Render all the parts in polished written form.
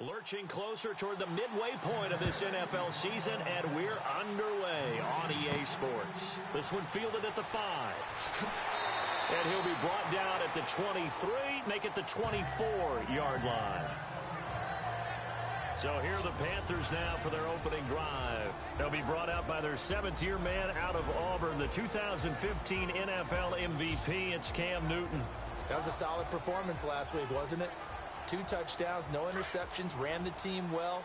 Lurching closer toward the midway point of this NFL season, and we're underway on EA Sports. This one fielded at the 5. And he'll be brought down at the 23, make it the 24-yard line. So here are the Panthers now for their opening drive. They'll be brought out by their 7th-year man out of Auburn, the 2015 NFL MVP. It's Cam Newton. That was a solid performance last week, wasn't it? 2 touchdowns, no interceptions, ran the team well,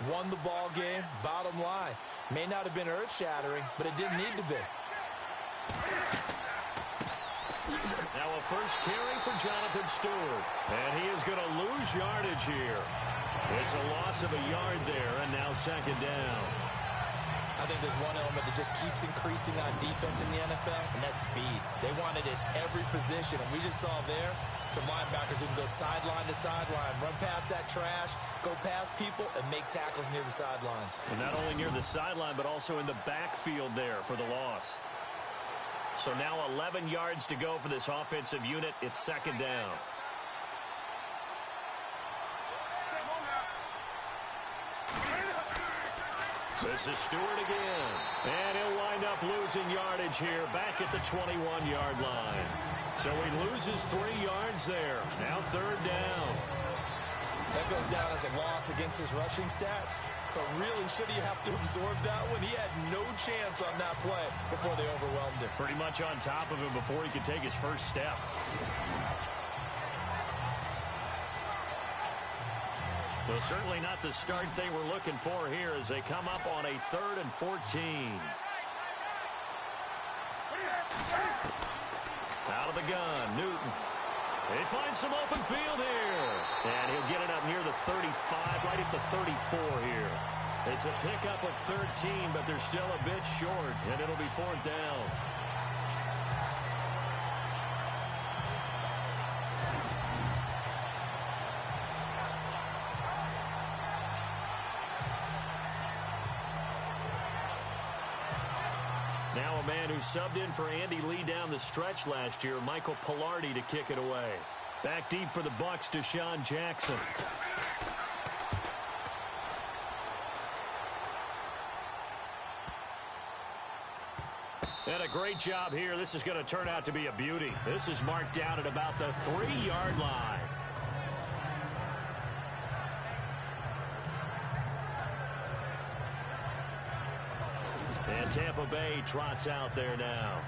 won the ball game. Bottom line, may not have been earth-shattering, but it didn't need to be. Now a first carry for Jonathan Stewart, and he is going to lose yardage here. It's a loss of a yard there, and now 2nd down. I think there's one element that just keeps increasing on defense in the NFL, and that's speed. They want it at every position, and we just saw there some linebackers who can go sideline to sideline, run past that trash, go past people, and make tackles near the sidelines. And not only near the sideline, but also in the backfield there for the loss. So now 11 yards to go for this offensive unit. It's 2nd down. This is Stewart again. And he'll wind up losing yardage here back at the 21-yard line. So he loses 3 yards there. Now 3rd down. That goes down as a loss against his rushing stats. But really, should he have to absorb that one? He had no chance on that play before they overwhelmed him. Pretty much on top of him before he could take his first step. Well, certainly not the start they were looking for here as they come up on a 3rd and 14. Out of the gun, Newton. He finds some open field here. And he'll get it up near the 35, right at the 34 here. It's a pickup of 13, but they're still a bit short, and it'll be 4th down. Now a man who subbed in for Andy Lee down the stretch last year, Michael Pilardi, to kick it away. Back deep for the Bucs, Deshaun Jackson. And a great job here. This is going to turn out to be a beauty. This is marked down at about the 3-yard line. And Tampa Bay trots out there now.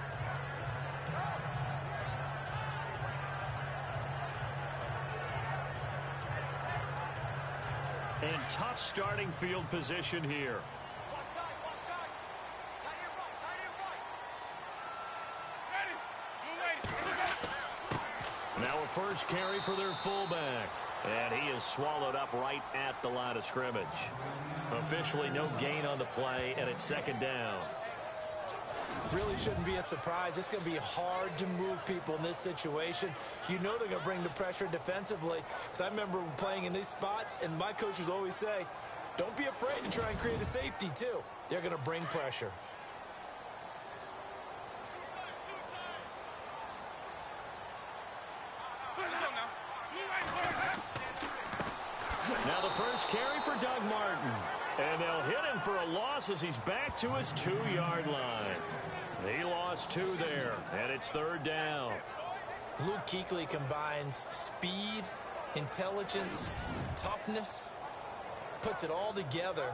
And tough starting field position here. Now a first carry for their fullback. And he is swallowed up right at the line of scrimmage. Officially no gain on the play, and it's 2nd down. Really shouldn't be a surprise. It's going to be hard to move people in this situation. You know they're going to bring the pressure defensively. Because I remember playing in these spots, and my coaches always say, don't be afraid to try and create a safety, too. They're going to bring pressure. Now the first carry for Doug Martin. And they'll hit him for a loss as he's back to his 2-yard line. He lost 2 there, and it's 3rd down. Luke Kuechly combines speed, intelligence, toughness, puts it all together.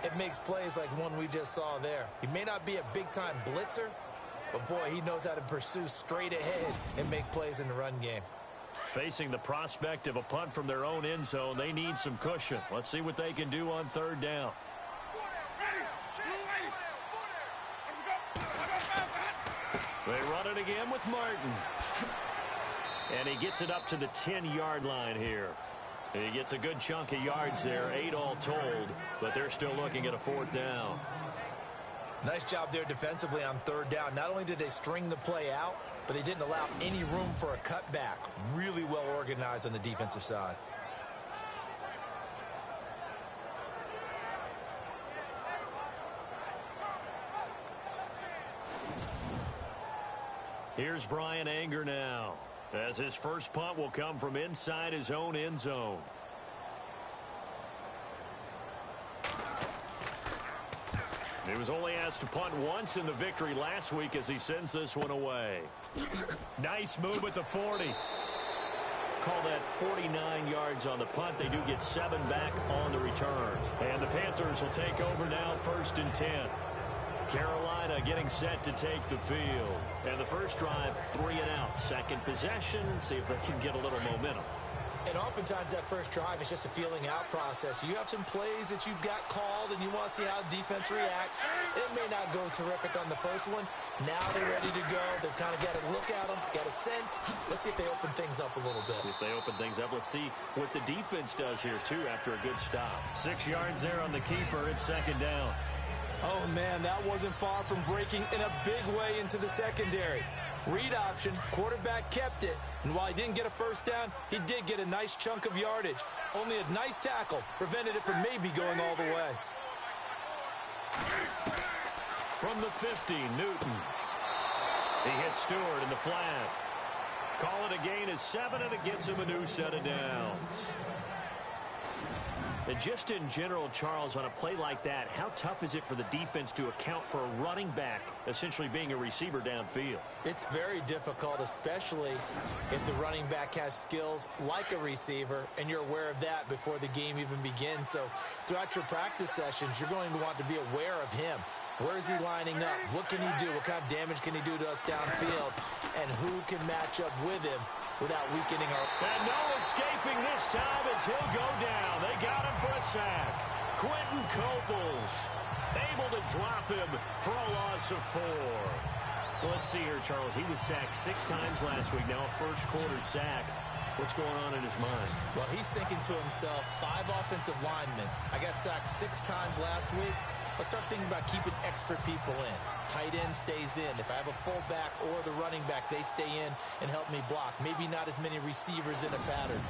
It makes plays like one we just saw there. He may not be a big-time blitzer, but, boy, he knows how to pursue straight ahead and make plays in the run game. Facing the prospect of a punt from their own end zone, they need some cushion. Let's see what they can do on 3rd down. They run it again with Martin. And he gets it up to the 10-yard line here. He gets a good chunk of yards there, 8 all told, but they're still looking at a 4th down. Nice job there defensively on 3rd down. Not only did they string the play out, but they didn't allow any room for a cutback. Really well organized on the defensive side. Here's Brian Anger now, as his first punt will come from inside his own end zone. He was only asked to punt once in the victory last week as he sends this one away. Nice move at the 40. Call that 49 yards on the punt. They do get 7 back on the return. And the Panthers will take over now, 1st and 10. Carolina getting set to take the field. And the first drive, 3 and out. Second possession, see if they can get a little momentum. And oftentimes that first drive is just a feeling out process. You have some plays that you've got called and you want to see how defense reacts. It may not go terrific on the first one. Now they're ready to go. They've kind of got a look at them, got a sense. Let's see if they open things up a little bit. See if they open things up. Let's see what the defense does here, too, after a good stop. 6 yards there on the keeper. It's 2nd down. Oh, man, that wasn't far from breaking in a big way into the secondary. Read option, quarterback kept it, and while he didn't get a first down, he did get a nice chunk of yardage. Only a nice tackle prevented it from maybe going all the way. From the 50, Newton. He hits Stewart in the flat. Call it a gain of 7, and it gets him a new set of downs. And just in general, Charles, on a play like that, how tough is it for the defense to account for a running back essentially being a receiver downfield? It's very difficult, especially if the running back has skills like a receiver, and you're aware of that before the game even begins. So throughout your practice sessions, you're going to want to be aware of him. Where is he lining up? What can he do? What kind of damage can he do to us downfield? And who can match up with him without weakening our... And no escaping this time as he'll go down. They got him for a sack. Quentin Coples able to drop him for a loss of 4. Well, let's see here, Charles. He was sacked 6 times last week. Now a first quarter sack. What's going on in his mind? Well, he's thinking to himself, 5 offensive linemen. I got sacked 6 times last week. Let's start thinking about keeping extra people in. Tight end stays in. If I have a fullback or the running back, they stay in and help me block. Maybe not as many receivers in a pattern.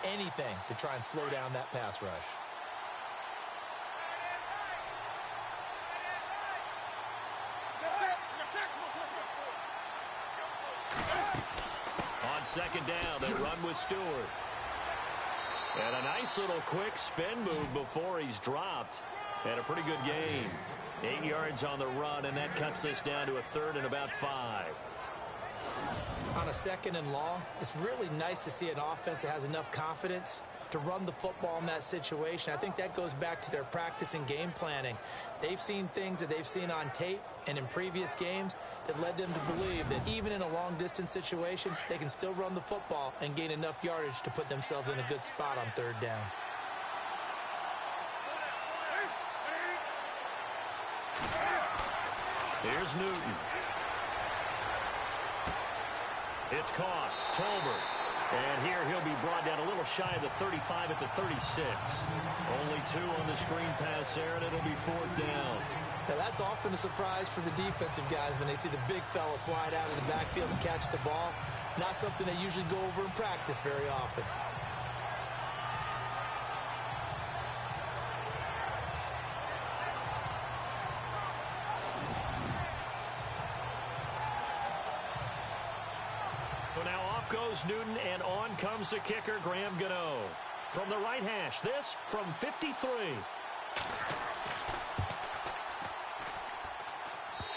Anything to try and slow down that pass rush. On 2nd down, they run with Stewart. And a nice little quick spin move before he's dropped. And a pretty good game. 8 yards on the run, and that cuts this down to a 3rd and about 5. On a 2nd and long, it's really nice to see an offense that has enough confidence to run the football in that situation. I think that goes back to their practice and game planning. They've seen things that they've seen on tape and in previous games that led them to believe that even in a long-distance situation, they can still run the football and gain enough yardage to put themselves in a good spot on 3rd down. Here's Newton. It's caught. Tolbert. And here he'll be brought down a little shy of the 35 at the 36. Only 2 on the screen pass there, and it'll be 4th down. Now, that's often a surprise for the defensive guys when they see the big fella slide out of the backfield and catch the ball. Not something they usually go over in practice very often. Goes Newton, and on comes the kicker, Graham Gano. From the right hash, this from 53.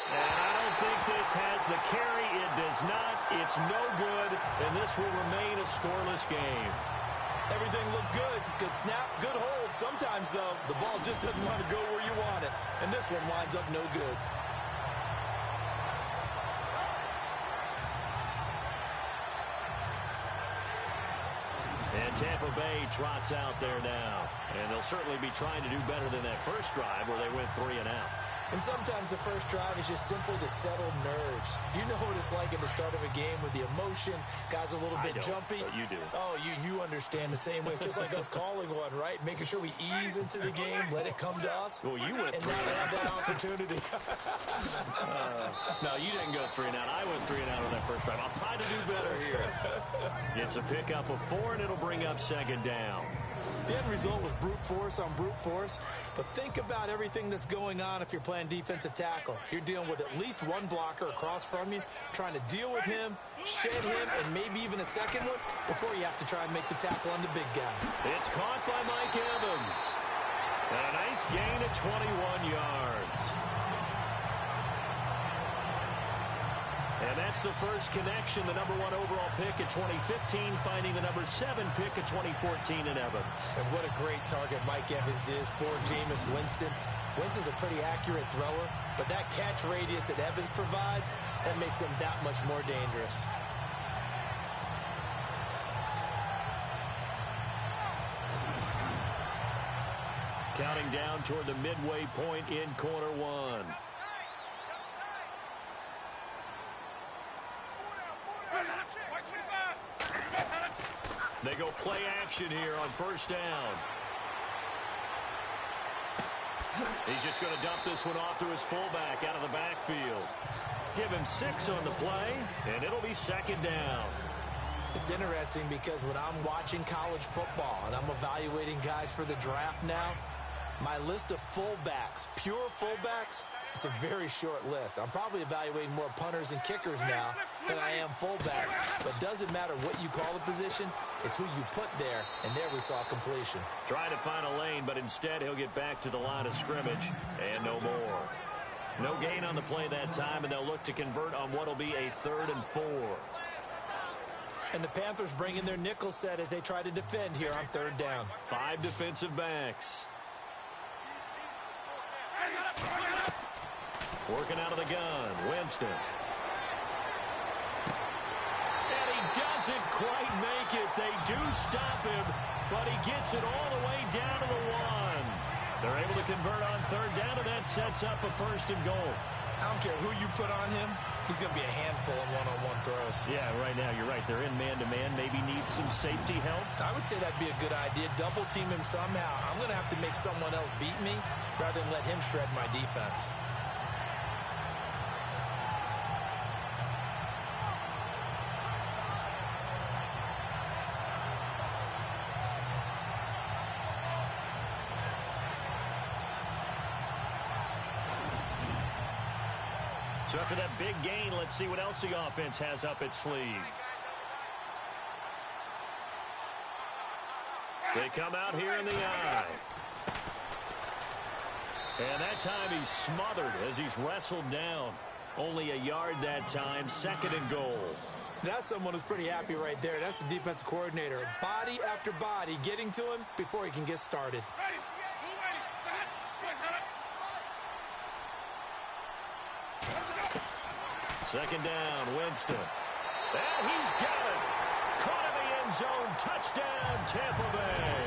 And I don't think this has the carry. It does not. It's no good, and this will remain a scoreless game. Everything looked good. Good snap, good hold. Sometimes, though, the ball just doesn't want to go where you want it, and this one winds up no good. And Tampa Bay trots out there now. And they'll certainly be trying to do better than that first drive where they went 3 and out. And sometimes the first drive is just simply to settle nerves. You know what it's like at the start of a game with the emotion. Guys a little bit jumpy. But you do. Oh, you understand the same way. It's just like us calling one, right? Making sure we ease into the game, let it come to us. Well, you went 3 and now they have that opportunity. No, you didn't go 3 and out. I went 3 and out on that first drive. I'll try to do better here. It's a pickup of 4, and it'll bring up 2nd down. The end result was brute force on brute force, but think about everything that's going on if you're playing defensive tackle. You're dealing with at least one blocker across from you, trying to deal with him, shed him, and maybe even a second one before you have to try and make the tackle on the big guy. It's caught by Mike Evans. And a nice gain of 21 yards. And that's the first connection, the #1 overall pick at 2015, finding the #7 pick at 2014 in Evans. And what a great target Mike Evans is for Jameis Winston. Winston's a pretty accurate thrower, but that catch radius that Evans provides, that makes him that much more dangerous. Counting down toward the midway point in quarter one. They go play action here on first down. He's just going to dump this one off to his fullback out of the backfield. Give him 6 on the play, and it'll be second down. It's interesting because when I'm watching college football and I'm evaluating guys for the draft now, my list of fullbacks, pure fullbacks, it's a very short list. I'm probably evaluating more punters and kickers now than I am fullbacks. But it doesn't matter what you call the position, it's who you put there, and there we saw completion. Trying to find a lane, but instead he'll get back to the line of scrimmage, and no more. No gain on the play that time, and they'll look to convert on what will be a 3rd and 4. And the Panthers bring in their nickel set as they try to defend here on 3rd down. 5 defensive backs. Working out of the gun, Winston. And he doesn't quite make it. They do stop him, but he gets it all the way down to the 1. They're able to convert on 3rd down, and that sets up a 1st and goal. I don't care who you put on him. He's going to be a handful in one-on-one throws. Yeah, right now, you're right. They're in man-to-man. Maybe needs some safety help. I would say that'd be a good idea. Double team him somehow. I'm going to have to make someone else beat me rather than let him shred my defense. So after that big gain, let's see what else the offense has up its sleeve. They come out here in the eye. And that time he's smothered as he's wrestled down. Only a yard that time, 2nd and goal. That's someone who's pretty happy right there. That's the defensive coordinator. Body after body getting to him before he can get started. Second down, Winston. And he's got it. Caught in the end zone. Touchdown, Tampa Bay.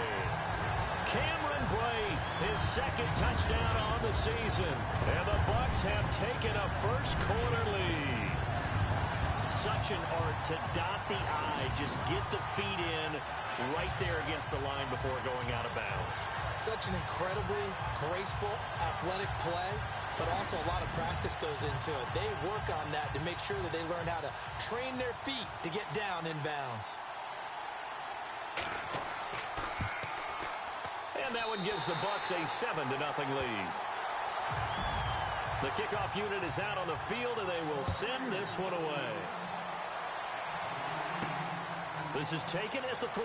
Cameron Bray, his 2nd touchdown on the season. And the Bucs have taken a first-quarter lead. Such an art to dot the I, just get the feet in right there against the line before going out of bounds. Such an incredibly graceful, athletic play. But also a lot of practice goes into it. They work on that to make sure that they learn how to train their feet to get down in bounds. And that one gives the Bucs a 7-0 lead. The kickoff unit is out on the field, and they will send this one away. This is taken at the 3.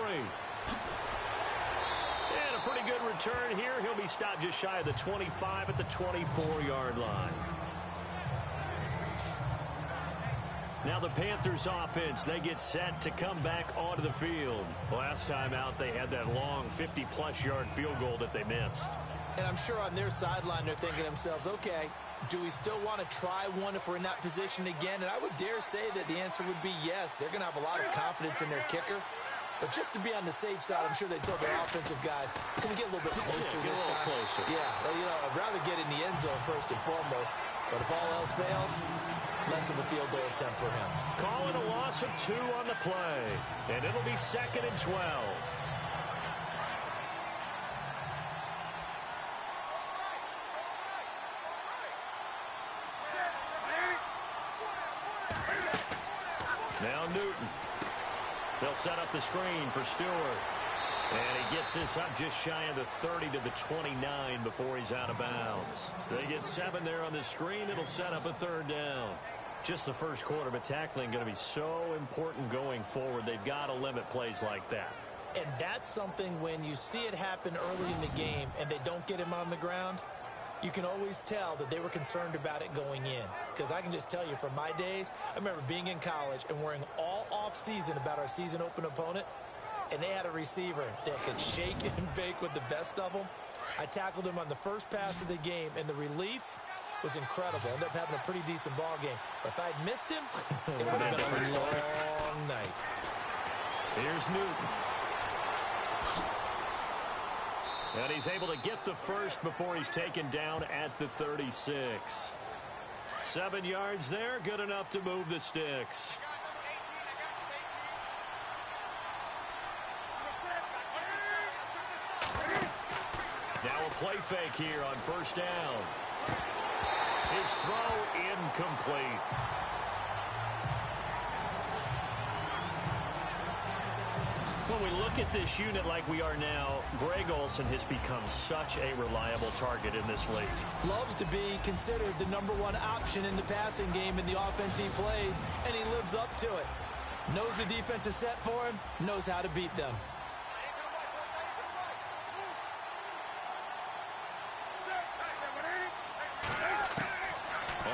And a pretty good return here. He'll be stopped just shy of the 25 at the 24-yard line. Now the Panthers offense, they get set to come back onto the field. Last time out, they had that long 50-plus yard field goal that they missed. And I'm sure on their sideline, they're thinking to themselves, okay, do we still want to try one if we're in that position again? And I would dare say that the answer would be yes. They're going to have a lot of confidence in their kicker. But just to be on the safe side, I'm sure they told their offensive guys, can we get a little bit closer this time? Closer. Yeah, well, you know, I'd rather get in the end zone first and foremost. But if all else fails, less of a field goal attempt for him. Calling a loss of 2 on the play. And it'll be 2nd and 12. Now Newton. They'll set up the screen for Stewart. And he gets this up just shy of the 30 to the 29 before he's out of bounds. They get 7 there on the screen. It'll set up a 3rd down. Just the first quarter, but tackling going to be so important going forward. They've got to limit plays like that. And that's something when you see it happen early in the game and they don't get him on the ground, you can always tell that they were concerned about it going in. Because I can just tell you from my days, I remember being in college and worrying all off-season about our season open opponent, and they had a receiver that could shake and bake with the best of them. I tackled him on the first pass of the game, and the relief was incredible. Ended up having a pretty decent ball game. But if I'd missed him, it would have been a long night. Here's Newton. And he's able to get the first before he's taken down at the 36. 7 yards there, good enough to move the sticks. Now a play fake here on first down. His throw incomplete. When we look at this unit like we are now, Greg Olsen has become such a reliable target in this league. Loves to be considered the #1 option in the passing game in the offense he plays, and he lives up to it. Knows the defense is set for him, knows how to beat them.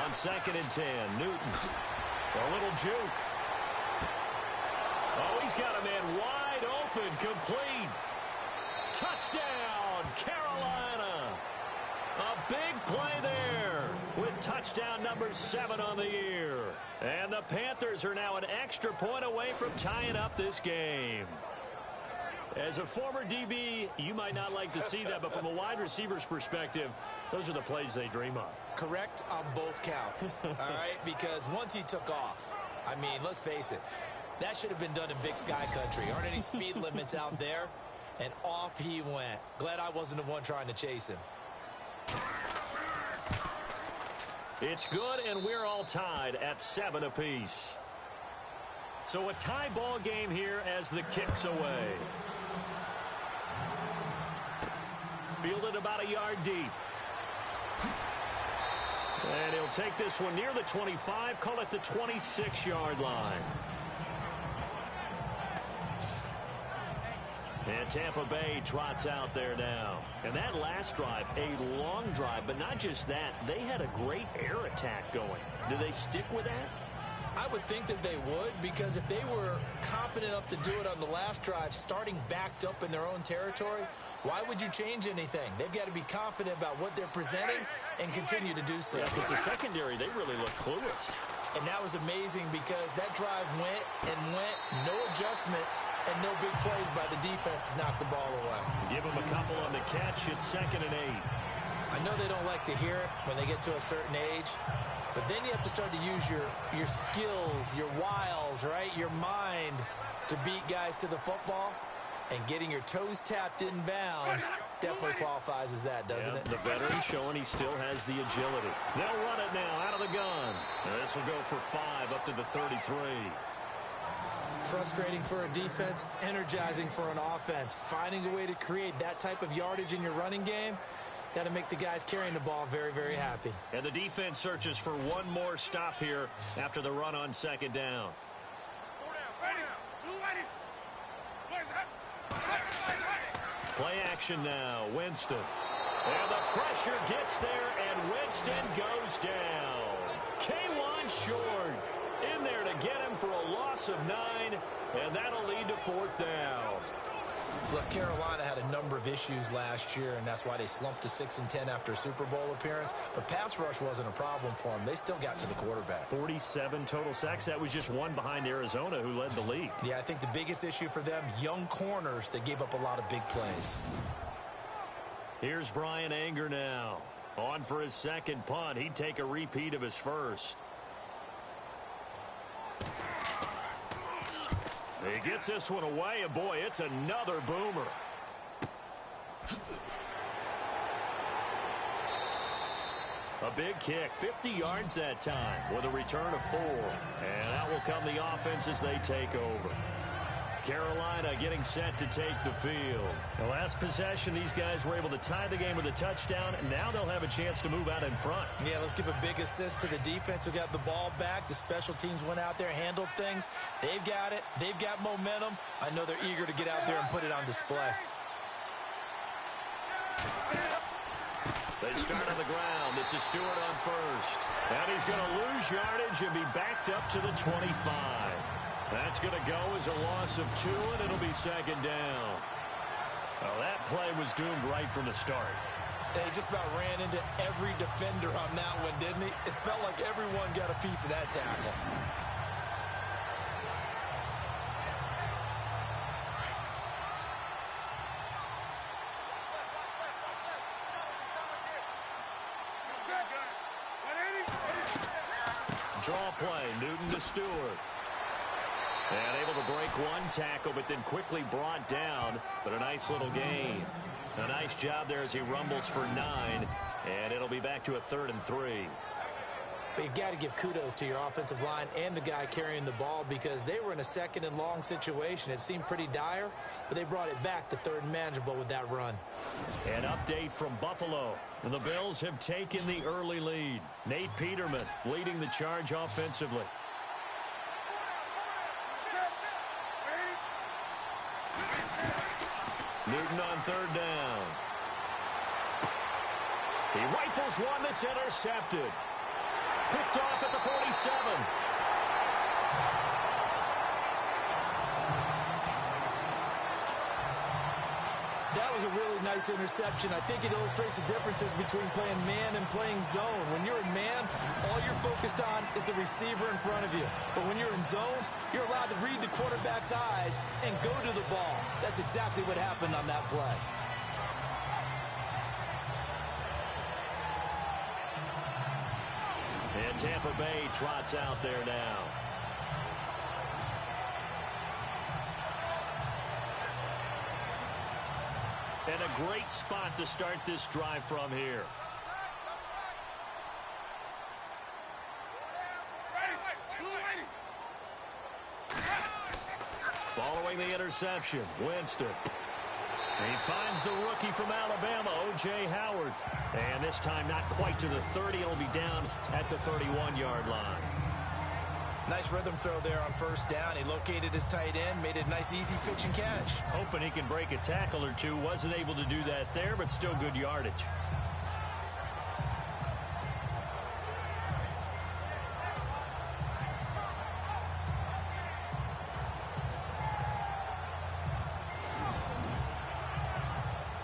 On 2nd and 10, Newton. A little juke. Oh, he's got a man wide open, complete. Touchdown, Carolina. A big play there with touchdown number 7 on the year. And the Panthers are now an extra point away from tying up this game. As a former DB, you might not like to see that, but from a wide receiver's perspective, those are the plays they dream of. Correct on both counts, all right? Because once he took off, I mean, let's face it, that should have been done in Big Sky Country. Aren't any speed limits out there? And off he went. Glad I wasn't the one trying to chase him. It's good, and we're all tied at 7 apiece. So a tie ball game here as the kick's away. Fielded about a yard deep. And he'll take this one near the 25, call it the 26-yard line. And Tampa Bay trots out there now. And that last drive, a long drive, but not just that, they had a great air attack going. Do they stick with that? I would think that they would, because if they were competent enough to do it on the last drive, starting backed up in their own territory, why would you change anything? They've got to be confident about what they're presenting and continue to do so. Yeah, because the secondary, they really look clueless. And that was amazing because that drive went and went, no adjustments, and no big plays by the defense to knock the ball away. Give them a couple on the catch. It's 2nd and 8. I know they don't like to hear it when they get to a certain age, but then you have to start to use your skills, your wiles, right, your mind to beat guys to the football. And getting your toes tapped in bounds definitely qualifies as that, doesn't it? The veteran showing he still has the agility. They'll run it now out of the gun. This will go for 5 up to the 33. Frustrating for a defense, energizing for an offense. Finding a way to create that type of yardage in your running game, got to make the guys carrying the ball very, very happy. And the defense searches for one more stop here after the run on 2nd down. Play action now, Winston. And the pressure gets there, and Winston goes down. K1 short. In there to get him for a loss of 9, and that'll lead to 4th down. Look, Carolina had a number of issues last year, and that's why they slumped to 6-10 after a Super Bowl appearance. But pass rush wasn't a problem for them. They still got to the quarterback. 47 total sacks. That was just one behind Arizona, who led the league. Yeah, I think the biggest issue for them, young corners that gave up a lot of big plays. Here's Brian Anger now. On for his 2nd punt. He'd take a repeat of his first. He gets this one away, and boy, it's another boomer. A big kick, 50 yards that time with a return of 4. And that will come the offense as they take over. Carolina getting set to take the field. The last possession, these guys were able to tie the game with a touchdown, and now they'll have a chance to move out in front. Yeah, let's give a big assist to the defense who got the ball back. The special teams went out there, handled things. They've got it. They've got momentum. I know they're eager to get out there and put it on display. They start on the ground. This is Stewart on first. And he's going to lose yardage and be backed up to the 25. That's going to go as a loss of 2, and it'll be second down. Well, that play was doomed right from the start. They just about ran into every defender on that one, didn't he? It felt like everyone got a piece of that tackle. Draw play, Newton to Stewart. And able to break one tackle, but then quickly brought down. But a nice little gain. A nice job there as he rumbles for 9. And it'll be back to a 3rd and 3. But you've got to give kudos to your offensive line and the guy carrying the ball because they were in a 2nd and long situation. It seemed pretty dire, but they brought it back to 3rd and manageable with that run. An update from Buffalo. The Bills have taken the early lead. Nate Peterman leading the charge offensively. Newton on 3rd down. He rifles one that's intercepted. Picked off at the 47. That was a really nice interception. I think it illustrates the differences between playing man and playing zone. When you're in man, all you're focused on is the receiver in front of you. But when you're in zone, you're allowed to read the quarterback's eyes and go to the ball. That's exactly what happened on that play. And Tampa Bay trots out there now. And a great spot to start this drive from here. Following the interception, Winston. He finds the rookie from Alabama, O.J. Howard. And this time not quite to the 30. It'll be down at the 31-yard line. Nice rhythm throw there on 1st down. He located his tight end, made a nice easy pitch and catch. Hoping he can break a tackle or two. Wasn't able to do that there, but still good yardage.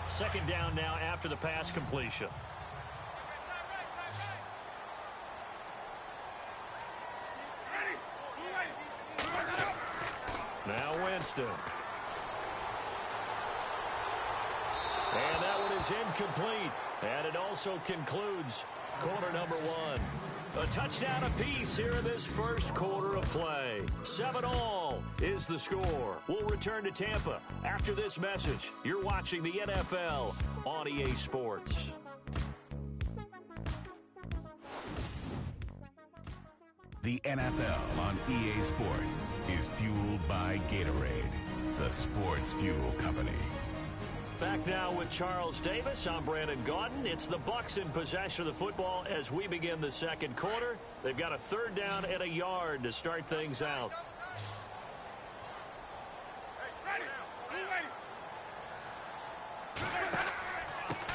Second down now after the pass completion. Now Winston. And that one is incomplete. And it also concludes quarter number 1. A touchdown apiece here in this first quarter of play. 7-all is the score. We'll return to Tampa after this message. You're watching the NFL on EA Sports. The NFL on EA Sports is fueled by Gatorade, the sports fuel company. Back now with Charles Davis. I'm Brandon Gaudin. It's the Bucs in possession of the football as we begin the second quarter. They've got a 3rd down and a yard to start things out.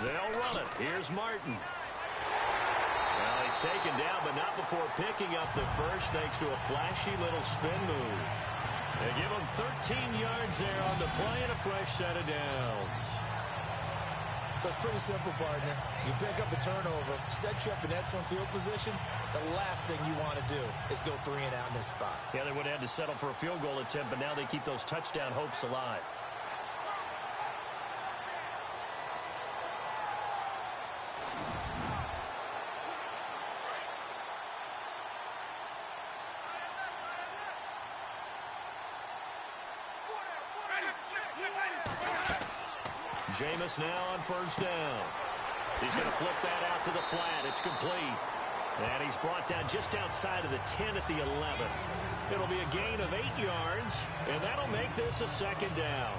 They'll run it. Here's Martin. Well, he's taken down, but not before picking up the first thanks to a flashy little spin move. They give him 13 yards there on the play and a fresh set of downs. So it's pretty simple, partner. You pick up a turnover, set you up in excellent field position. The last thing you want to do is go 3 and out in this spot. Yeah, they would have had to settle for a field goal attempt, but now they keep those touchdown hopes alive. Jameis now on 1st down. He's going to flip that out to the flat. It's complete. And he's brought down just outside of the 10 at the 11. It'll be a gain of 8 yards, and that'll make this a 2nd down.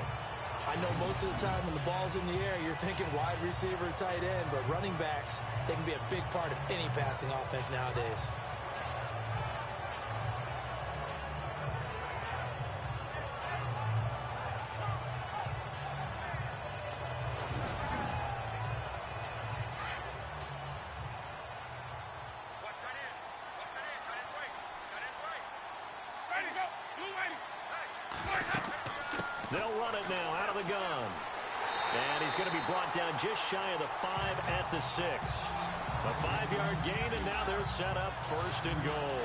I know most of the time when the ball's in the air, you're thinking wide receiver, tight end, but running backs, they can be a big part of any passing offense nowadays. They'll run it now out of the gun. And he's going to be brought down just shy of the 5 at the 6. A 5-yard gain, and now they're set up 1st and goal.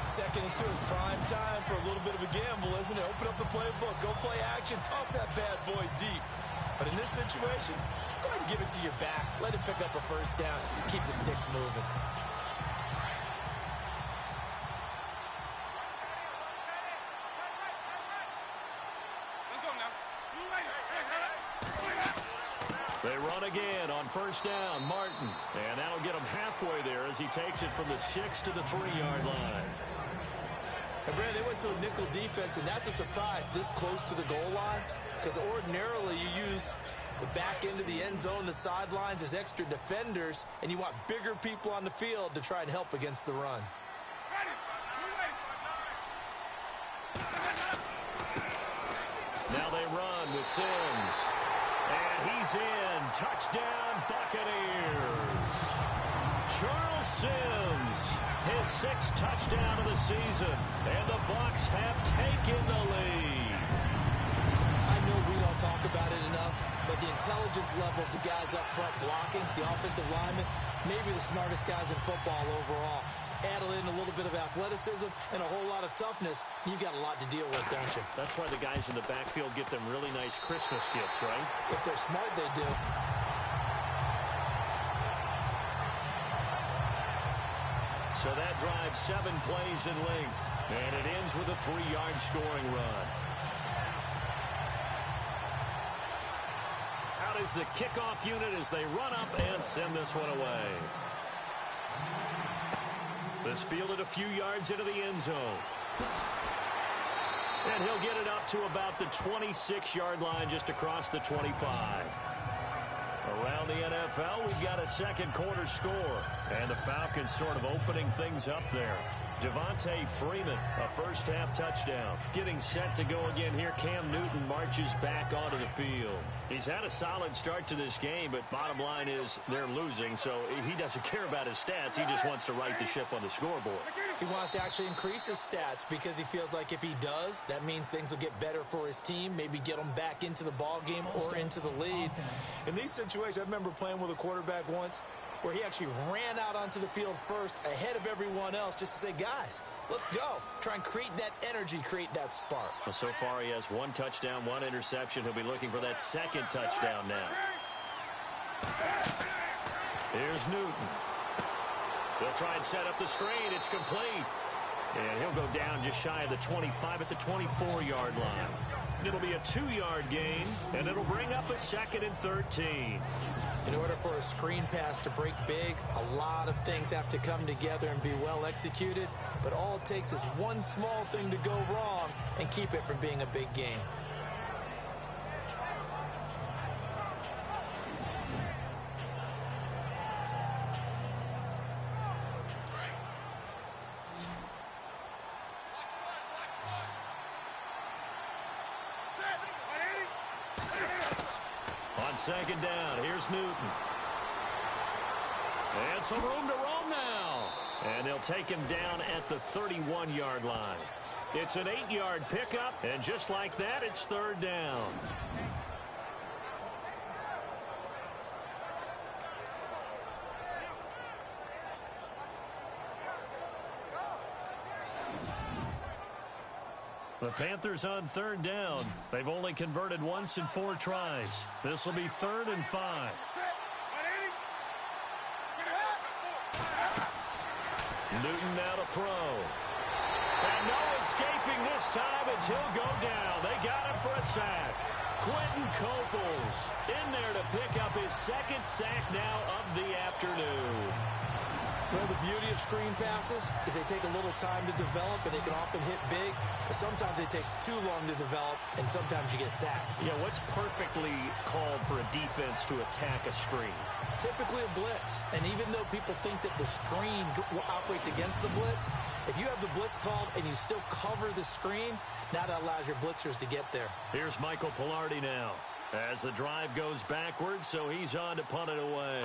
2nd and 2 is prime time for a little bit of a gamble, isn't it? Open up the playbook, go play action, toss that bad boy deep. But in this situation, go ahead and give it to your back. Let him pick up a 1st down. Keep the sticks moving. They run again on 1st down, Martin. And that'll get him halfway there as he takes it from the 6 to the 3-yard line. And Brad, they went to a nickel defense, and that's a surprise this close to the goal line, because ordinarily you use the back end of the end zone, the sidelines as extra defenders, and you want bigger people on the field to try and help against the run. Now they run with Sims. And he's in. Touchdown, Buccaneers. Charles Sims, his 6th touchdown of the season. And the Bucs have taken the lead. I know we don't talk about it enough, but the intelligence level of the guys up front blocking, the offensive linemen, maybe the smartest guys in football overall. Add in a little bit of athleticism and a whole lot of toughness, you got a lot to deal with, don't you? That's why the guys in the backfield get them really nice Christmas gifts, right? If they're smart, they do. So that drives 7 plays in length, and it ends with a 3-yard scoring run. Out is the kickoff unit as they run up and send this one away. This fielded a few yards into the end zone. And he'll get it up to about the 26-yard line just across the 25. Around the NFL, we've got a 2nd quarter score. And the Falcons sort of opening things up there. Devontae Freeman, a 1st half touchdown. Getting set to go again here, Cam Newton marches back onto the field. He's had a solid start to this game, but bottom line is they're losing, so he doesn't care about his stats. He just wants to right the ship on the scoreboard. He wants to actually increase his stats because he feels like if he does, that means things will get better for his team, maybe get them back into the ball game or into the lead. In these situations, I remember playing with a quarterback once where he actually ran out onto the field first ahead of everyone else just to say, guys, let's go. Try and create that energy, create that spark. Well, so far he has 1 touchdown, 1 interception. He'll be looking for that 2nd touchdown now. Here's Newton. They'll try and set up the screen. It's complete. And he'll go down just shy of the 25 at the 24-yard line. It'll be a 2-yard gain, and it'll bring up a 2nd and 13. In order for a screen pass to break big, a lot of things have to come together and be well executed, but all it takes is one small thing to go wrong and keep it from being a big game. On 2nd down, here's Newton. And some room to roam now. And they'll take him down at the 31-yard line. It's an 8-yard pickup, and just like that, it's 3rd down. The Panthers on 3rd down. They've only converted once in 4 tries. This will be 3rd and 5. Newton now to throw. And no escaping this time as he'll go down. They got him for a sack. Quentin Coples in there to pick up his 2nd sack now of the afternoon. Well, the beauty of screen passes is they take a little time to develop, and they can often hit big, but sometimes they take too long to develop, and sometimes you get sacked. Yeah, what's perfectly called for a defense to attack a screen? Typically a blitz, and even though people think that the screen operates against the blitz, if you have the blitz called and you still cover the screen, now that allows your blitzers to get there. Here's Michael Pilardi now as the drive goes backwards, so he's on to punt it away.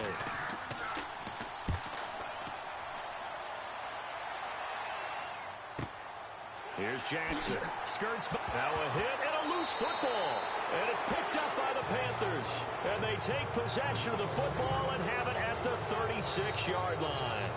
Here's Jackson. Skirts. Now a hit and a loose football. And it's picked up by the Panthers. And they take possession of the football and have it at the 36-yard line.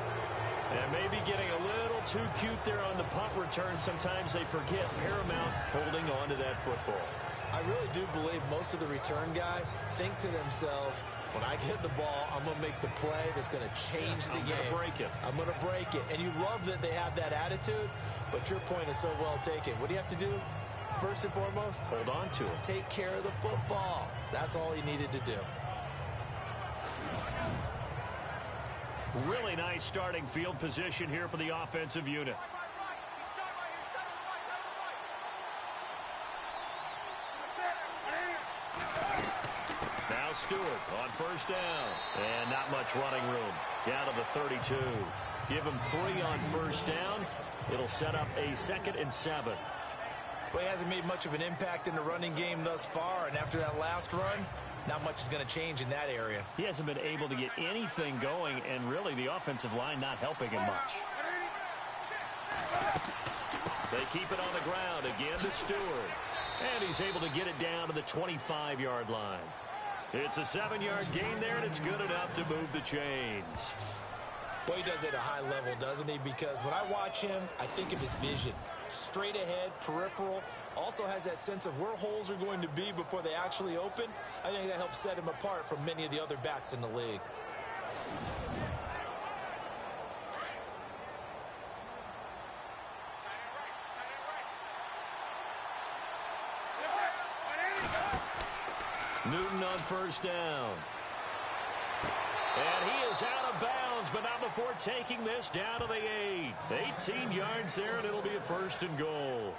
And maybe getting a little too cute there on the punt return. Sometimes they forget Paramount holding on to that football. I really do believe most of the return guys think to themselves, when I get the ball, I'm going to make the play that's going to change the game. I'm going to break it. I'm going to break it. And you love that they have that attitude, but your point is so well taken. What do you have to do? First and foremost, hold on to it. Take care of the football. That's all he needed to do. Really nice starting field position here for the offensive unit. Now Stewart on first down. And not much running room. Down to the 32. Give him 3 on first down. It'll set up a 2nd and 7. Well, he hasn't made much of an impact in the running game thus far, and after that last run, not much is going to change in that area. He hasn't been able to get anything going, and really the offensive line not helping him much. They keep it on the ground again to Stewart. And he's able to get it down to the 25-yard line. It's a 7-yard gain there, and it's good enough to move the chains. Boy, he does it at a high level, doesn't he? Because when I watch him, I think of his vision. Straight ahead, peripheral, also has that sense of where holes are going to be before they actually open. I think that helps set him apart from many of the other backs in the league. Newton on first down. And he is out of bounds, but not before taking this down to the 8. 18 yards there, and it'll be a 1st and goal.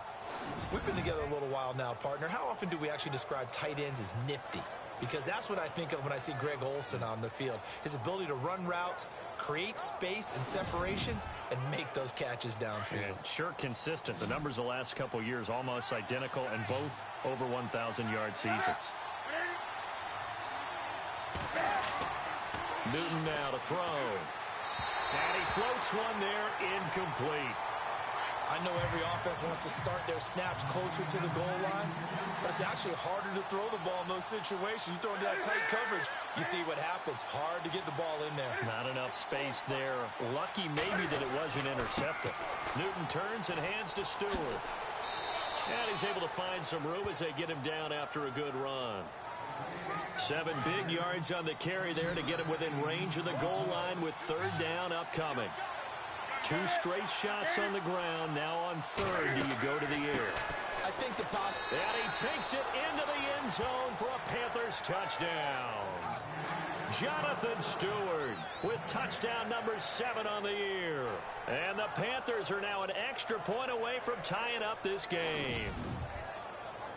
We've been together a little while now, partner. How often do we actually describe tight ends as nifty? Because that's what I think of when I see Greg Olsen on the field. His ability to run routes, create space and separation, and make those catches downfield. And sure consistent. The numbers the last couple years almost identical, and both over 1,000-yard seasons. Newton now to throw. And he floats one there, incomplete. I know every offense wants to start their snaps closer to the goal line, but it's actually harder to throw the ball in those situations. You throw into that tight coverage, you see what happens. Hard to get the ball in there. Not enough space there. Lucky maybe that it wasn't intercepted. Newton turns and hands to Stewart. And he's able to find some room as they get him down after a good run. 7 big yards on the carry there to get him within range of the goal line with 3rd down upcoming. 2 straight shots on the ground. Now on 3rd, do you go to the air? I think the pass. And he takes it into the end zone for a Panthers touchdown. Jonathan Stewart with touchdown number 7 on the year. And the Panthers are now an extra point away from tying up this game.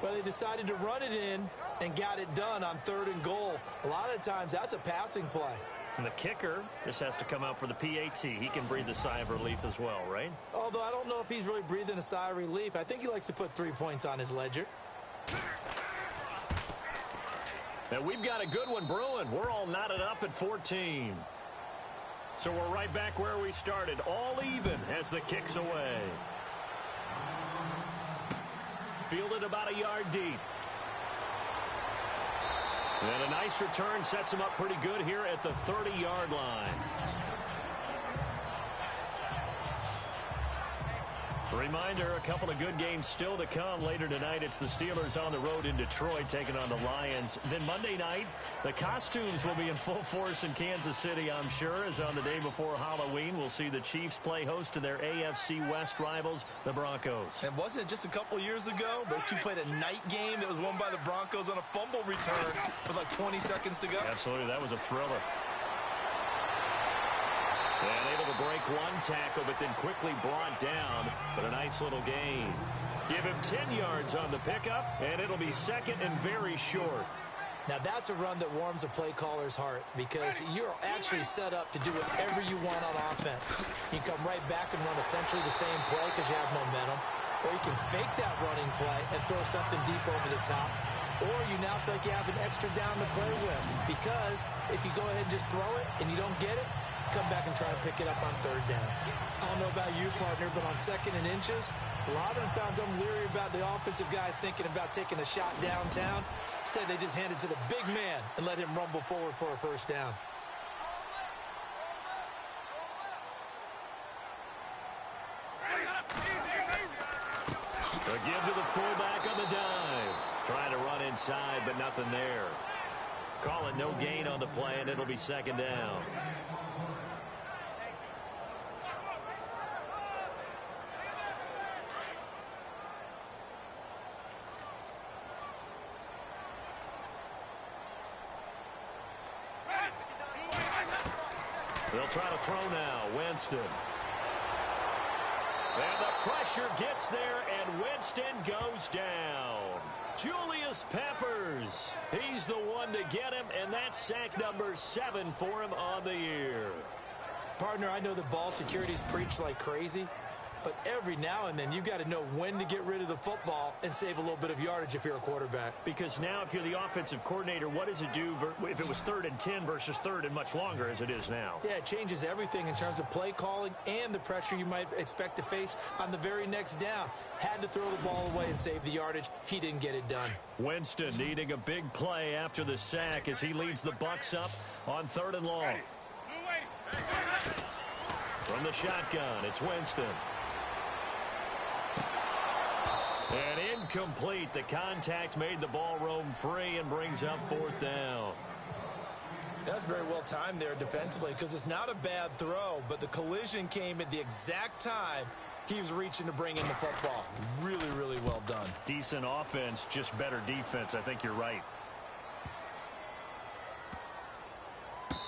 Well, they decided to run it in and got it done on 3rd and goal. A lot of times, that's a passing play. And the kicker just has to come out for the PAT. He can breathe a sigh of relief as well, right? Although I don't know if he's really breathing a sigh of relief. I think he likes to put 3 points on his ledger. And we've got a good one brewing. We're all knotted up at 14. So we're right back where we started. All even as the kick's away. Fielded about a yard deep. And a nice return sets him up pretty good here at the 30-yard line. Reminder, a couple of good games still to come later tonight. It's the Steelers on the road in Detroit taking on the Lions. Then Monday night, the costumes will be in full force in Kansas City, I'm sure, as on the day before Halloween, we'll see the Chiefs play host to their AFC West rivals, the Broncos. And wasn't it just a couple years ago, those two played a night game that was won by the Broncos on a fumble return with like 20 seconds to go? Absolutely, that was a thriller. And able to break one tackle, but then quickly brought down. But a nice little gain. Give him 10 yards on the pickup, and it'll be 2nd and very short. Now that's a run that warms a play caller's heart because you're actually set up to do whatever you want on offense. You can come right back and run essentially the same play because you have momentum. Or you can fake that running play and throw something deep over the top. Or you now feel like you have an extra down to play with. Because if you go ahead and just throw it and you don't get it, come back and try and pick it up on third down. I don't know about you, partner, but on 2nd and inches, a lot of the times I'm leery about the offensive guys thinking about taking a shot downtown. Instead, they just hand it to the big man and let him rumble forward for a first down. A give to the fullback on the dive. Trying to run inside, but nothing there. Call it no gain on the play, and it'll be 2nd down. They'll try to throw now. Winston. And the pressure gets there, and Winston goes down. Julius Peppers. He's the one to get him, and that's sack number 7 for him on the year. Partner, I know the ball security's preached like crazy, but every now and then you've got to know when to get rid of the football and save a little bit of yardage if you're a quarterback. Because now if you're the offensive coordinator, what does it do if it was 3rd and 10 versus 3rd and much longer as it is now? Yeah, it changes everything in terms of play calling and the pressure you might expect to face on the very next down. Had to throw the ball away and save the yardage. He didn't get it done. Winston needing a big play after the sack as he leads the Bucs up on 3rd and long. From the shotgun, it's Winston. And incomplete. The contact made the ball roam free and brings up 4th down. That's very well timed there defensively because it's not a bad throw, but the collision came at the exact time he was reaching to bring in the football. Really, really well done. Decent offense, just better defense. I think you're right.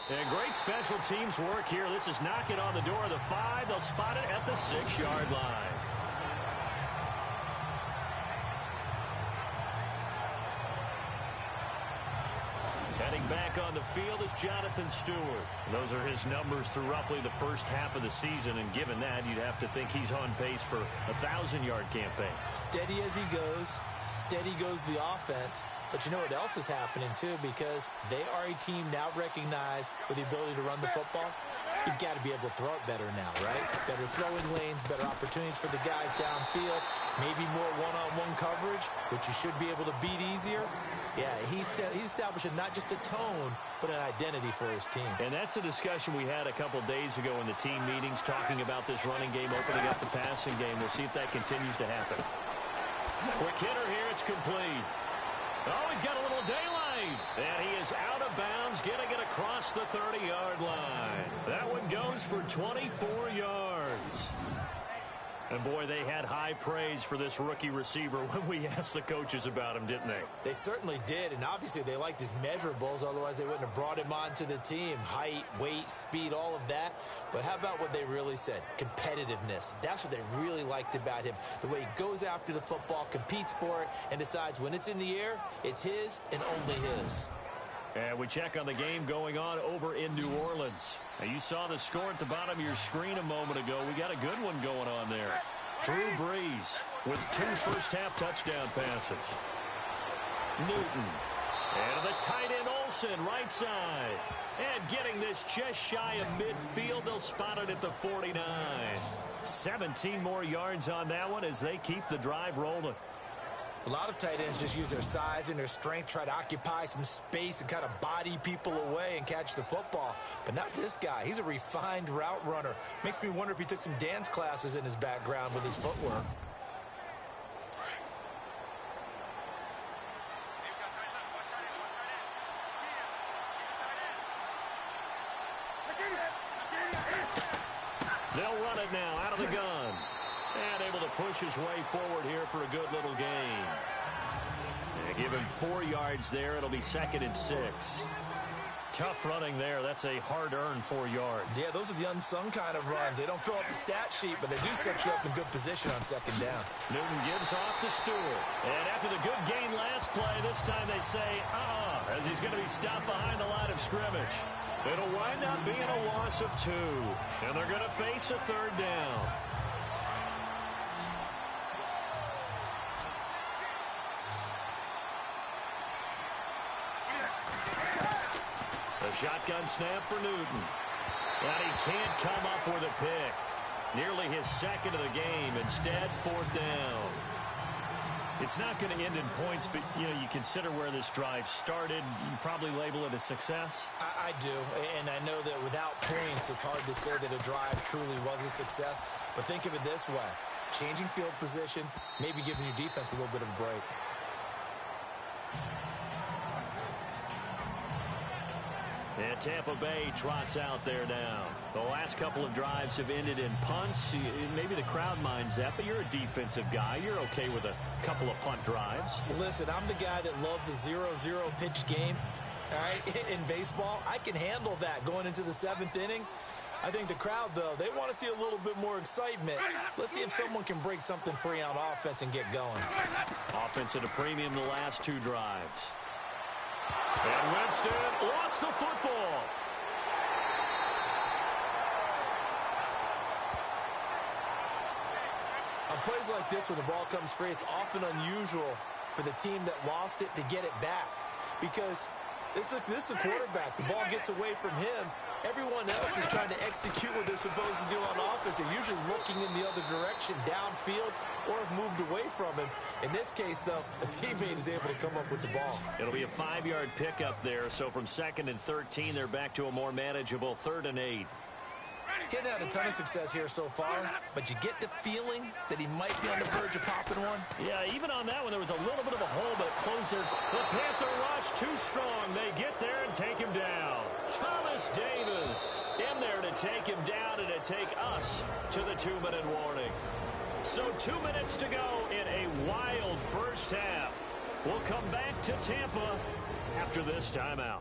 And great special teams work here. This is knocking on the door of the 5. They'll spot it at the 6-yard line. Heading back on the field is Jonathan Stewart. Those are his numbers through roughly the first half of the season, and given that, you'd have to think he's on pace for a 1,000-yard campaign. Steady as he goes, steady goes the offense. But you know what else is happening, too, because they are a team now recognized with the ability to run the football. You've got to be able to throw it better now, right? Better throwing lanes, better opportunities for the guys downfield, maybe more one-on-one coverage, which you should be able to beat easier. Yeah, he's establishing not just a tone, but an identity for his team. And that's a discussion we had a couple days ago in the team meetings, talking about this running game, opening up the passing game. We'll see if that continues to happen. Quick hitter here, it's complete. Oh, he's got a little daylight. And he is out of bounds, getting it across the 30-yard line. That one goes for 24 yards. And, boy, they had high praise for this rookie receiver when we asked the coaches about him, didn't they? They certainly did, and obviously they liked his measurables. Otherwise, they wouldn't have brought him onto the team. Height, weight, speed, all of that. But how about what they really said? Competitiveness. That's what they really liked about him. The way he goes after the football, competes for it, and decides when it's in the air, it's his and only his. And we check on the game going on over in New Orleans. Now, you saw the score at the bottom of your screen a moment ago. We got a good one going on there. Drew Brees with 2 first-half touchdown passes. Newton. And the tight end Olsen, right side. And getting this just shy of midfield. They'll spot it at the 49. 17 more yards on that one as they keep the drive rolling. A lot of tight ends just use their size and their strength, try to occupy some space and kind of body people away and catch the football. But not this guy. He's a refined route runner. Makes me wonder if he took some dance classes in his background with his footwork. They'll run it now out of the gun. And able to push his way forward here for a good little gain. And give him 4 yards there. It'll be 2nd and 6. Tough running there. That's a hard-earned 4 yards. Yeah, those are the unsung kind of runs. They don't fill up the stat sheet, but they do set you up in good position on 2nd down. Newton gives off to Stewart. And after the good gain last play, this time they say, as he's going to be stopped behind the line of scrimmage. It'll wind up being a loss of 2. And they're going to face a 3rd down. A shotgun snap for Newton. And he can't come up with a pick. Nearly his second of the game. Instead, fourth down. It's not going to end in points, but, you consider where this drive started. You can probably label it a success. I do, and I know that without points, it's hard to say that a drive truly was a success. But think of it this way. Changing field position, maybe giving your defense a little bit of a break. And Tampa Bay trots out there now. The last couple of drives have ended in punts. Maybe the crowd minds that, but you're a defensive guy. You're okay with a couple of punt drives. Listen, I'm the guy that loves a 0-0 pitch game. All right, in baseball, I can handle that going into the 7th inning. I think the crowd, though, they want to see a little bit more excitement. Let's see if someone can break something free on offense and get going. Offense at a premium the last 2 drives. And Winston lost the football. On plays like this, when the ball comes free, it's often unusual for the team that lost it to get it back. Because this is the quarterback. The ball gets away from him. Everyone else is trying to execute what they're supposed to do on offense. They're usually looking in the other direction, downfield, or have moved away from him. In this case, though, a teammate is able to come up with the ball. It'll be a 5-yard pickup there. So from 2nd and 13, they're back to a more manageable 3rd and 8. Getting out a ton of success here so far, but you get the feeling that he might be on the verge of popping one. Yeah, even on that one, there was a little bit of a hole, but closer. The Panther rush too strong. They get there and take him down. Thomas Davis in there to take him down and to take us to the 2-minute warning. So 2 minutes to go in a wild first half. We'll come back to Tampa after this timeout.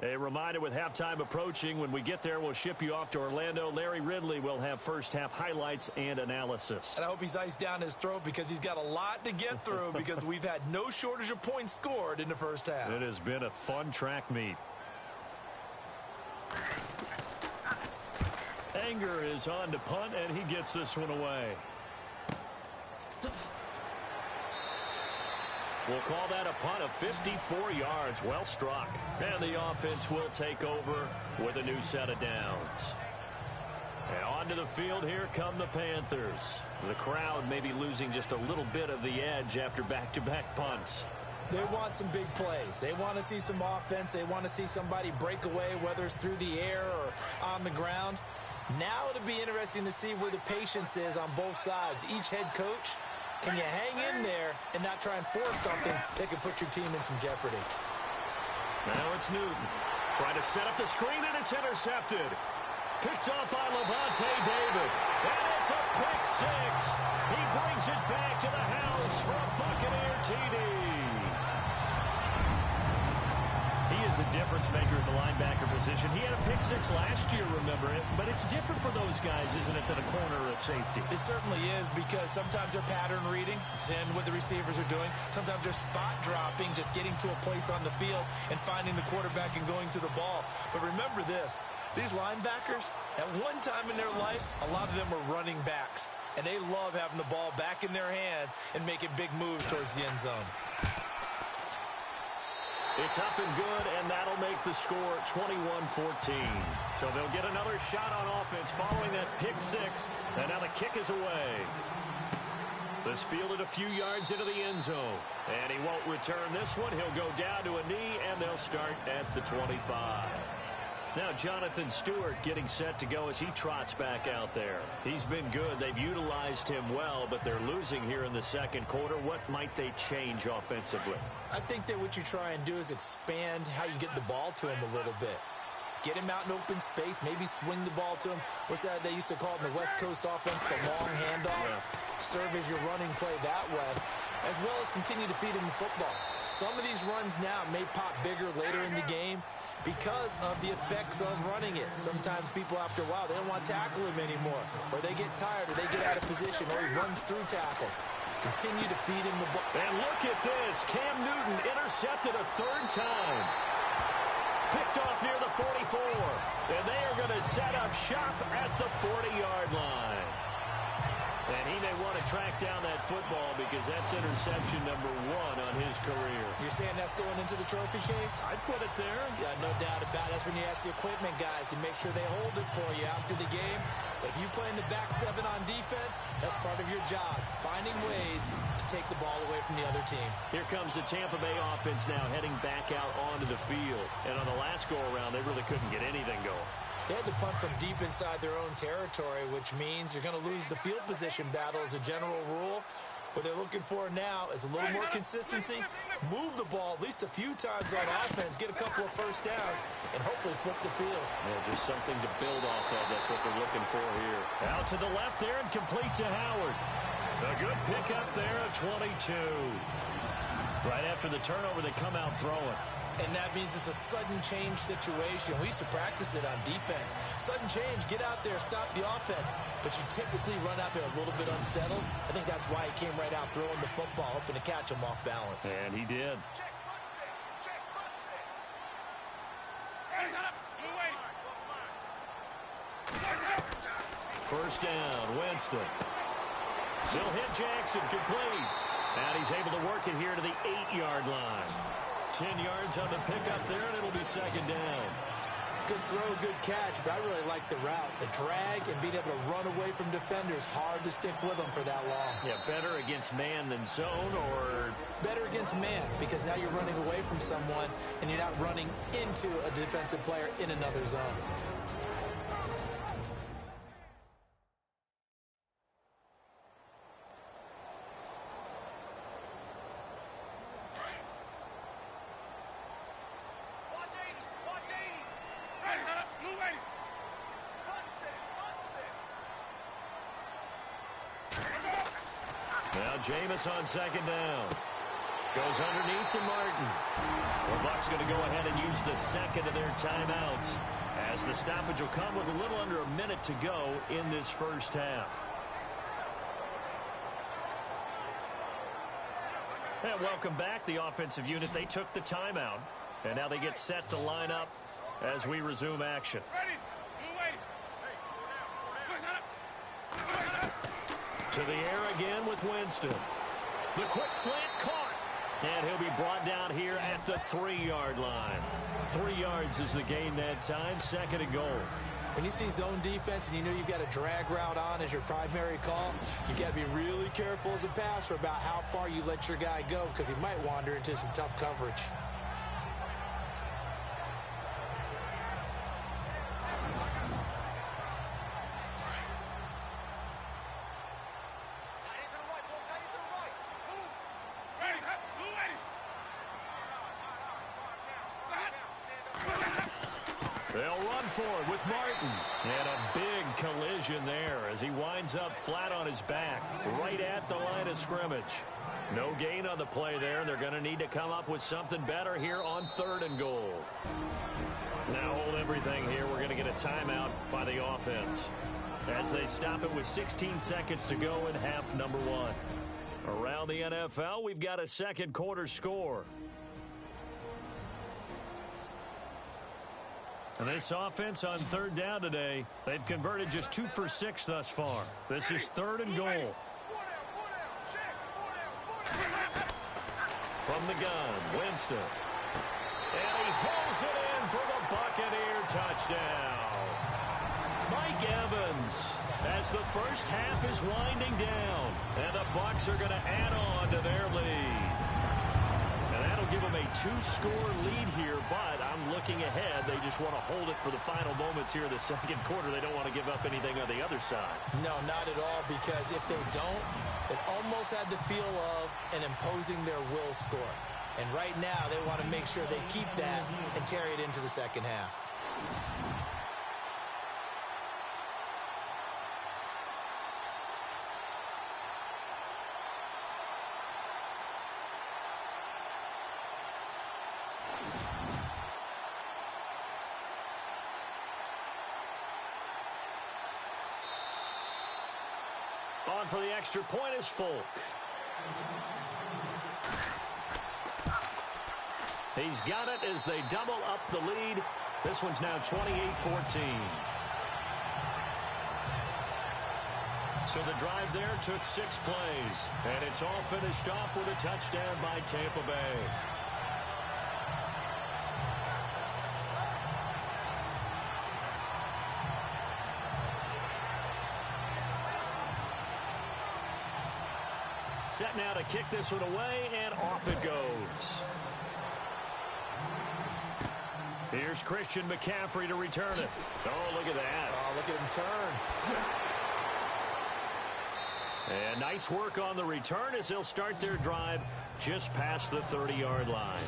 A reminder, with halftime approaching, when we get there, we'll ship you off to Orlando. Larry Ridley will have first-half highlights and analysis. And I hope he's iced down his throat because he's got a lot to get through because we've had no shortage of points scored in the first half. It has been a fun track meet. Anger is on to punt, and he gets this one away. We'll call that a punt of 54 yards. Well struck. And the offense will take over with a new set of downs. And onto the field, here come the Panthers. The crowd may be losing just a little bit of the edge after back-to-back punts. They want some big plays. They want to see some offense. They want to see somebody break away, whether it's through the air or on the ground. Now it'll be interesting to see where the patience is on both sides. Each head coach, can you hang in there and not try and force something that could put your team in some jeopardy? Now it's Newton. Trying to set up the screen, and it's intercepted. Picked off by Levante David. And it's a pick 6. He brings it back to the house for a Buccaneer TD. He is a difference maker at the linebacker position. He had a pick 6 last year, remember it. But it's different for those guys, isn't it, than a corner or a safety? It certainly is, because sometimes they're pattern reading, seeing what the receivers are doing. Sometimes they're spot dropping, just getting to a place on the field and finding the quarterback and going to the ball. But remember this, these linebackers, at one time in their life, a lot of them were running backs. And they love having the ball back in their hands and making big moves towards the end zone. It's up and good, and that'll make the score 21-14. So they'll get another shot on offense following that pick 6, and now the kick is away. This fielded a few yards into the end zone, and he won't return this one. He'll go down to a knee, and they'll start at the 25. Now Jonathan Stewart getting set to go as he trots back out there. He's been good. They've utilized him well, but they're losing here in the second quarter. What might they change offensively? I think that what you try and do is expand how you get the ball to him a little bit. Get him out in open space, maybe swing the ball to him. What's that they used to call it in the West Coast offense, the long handoff? Yeah. Serve as your running play that way, as well as continue to feed him the football. Some of these runs now may pop bigger later in the game because of the effects of running it. Sometimes people, after a while, they don't want to tackle him anymore, or they get tired, or they get out of position, or he runs through tackles. Continue to feed him the ball. And look at this. Cam Newton intercepted a 3rd time. Picked off near the 44. And they are going to set up shop at the 40-yard line. And he may want to track down that football because that's interception number 1 on his career. You're saying that's going into the trophy case? I'd put it there. Yeah, no doubt about it. That's when you ask the equipment guys to make sure they hold it for you after the game. If you play in the back 7 on defense, that's part of your job, finding ways to take the ball away from the other team. Here comes the Tampa Bay offense now heading back out onto the field. And on the last go-around, they really couldn't get anything going. They had to punt from deep inside their own territory, which means you're going to lose the field position battle as a general rule. What they're looking for now is a little more consistency, move the ball at least a few times on offense, get a couple of first downs, and hopefully flip the field. Yeah, just something to build off of. That's what they're looking for here. Out to the left there and complete to Howard. A good pickup there at 22. Right after the turnover, they come out throwing. And that means it's a sudden change situation. We used to practice it on defense. Sudden change, get out there, stop the offense. But you typically run out there a little bit unsettled. I think that's why he came right out throwing the football, hoping to catch him off balance. And he did. First down, Winston. He'll hit Jackson, complete. And he's able to work it here to the 8-yard line. 10 yards on the pickup there, and it'll be second down. Good throw, good catch, but I really like the route. The drag and being able to run away from defenders, hard to stick with them for that long. Yeah, better against man than zone, or? Better against man, because now you're running away from someone, and you're not running into a defensive player in another zone. Now Jameis on second down. Goes underneath to Martin. The Bucs going to go ahead and use the second of their timeouts, as the stoppage will come with a little under a minute to go in this first half. And welcome back, the offensive unit. They took the timeout, and now they get set to line up as we resume action. To the air again with Winston. The quick slant caught. And he'll be brought down here at the 3-yard line. 3 yards is the gain that time. Second and goal. When you see zone defense and you know you've got a drag route on as your primary call, you've got to be really careful as a passer about how far you let your guy go, because he might wander into some tough coverage. They'll run for it with Martin. And a big collision there as he winds up flat on his back, right at the line of scrimmage. No gain on the play there. They're going to need to come up with something better here on 3rd and goal. Now hold everything here. We're going to get a timeout by the offense, as they stop it with 16 seconds to go in half number 1. Around the NFL, we've got a second quarter score. And this offense on 3rd down today, they've converted just 2 for 6 thus far. This is 3rd and goal. From the gun, Winston. And he holds it in for the Buccaneer touchdown. Mike Evans, as the first half is winding down, and the Bucs are going to add on to their lead. And that'll give them a 2-score lead here, but I'm looking ahead. They just want to hold it for the final moments here in the second quarter. They don't want to give up anything on the other side. No, not at all, because if they don't, it almost had the feel of an imposing their will score. And right now, they want to make sure they keep that and carry it into the second half. On for the extra point is Folk. He's got it as they double up the lead. This one's now 28-14. So the drive there took 6 plays, and it's all finished off with a touchdown by Tampa Bay. Set now to kick this one away, and off it goes. Here's Christian McCaffrey to return it. Oh, look at that. Oh, look at him turn. And nice work on the return as they'll start their drive just past the 30-yard line.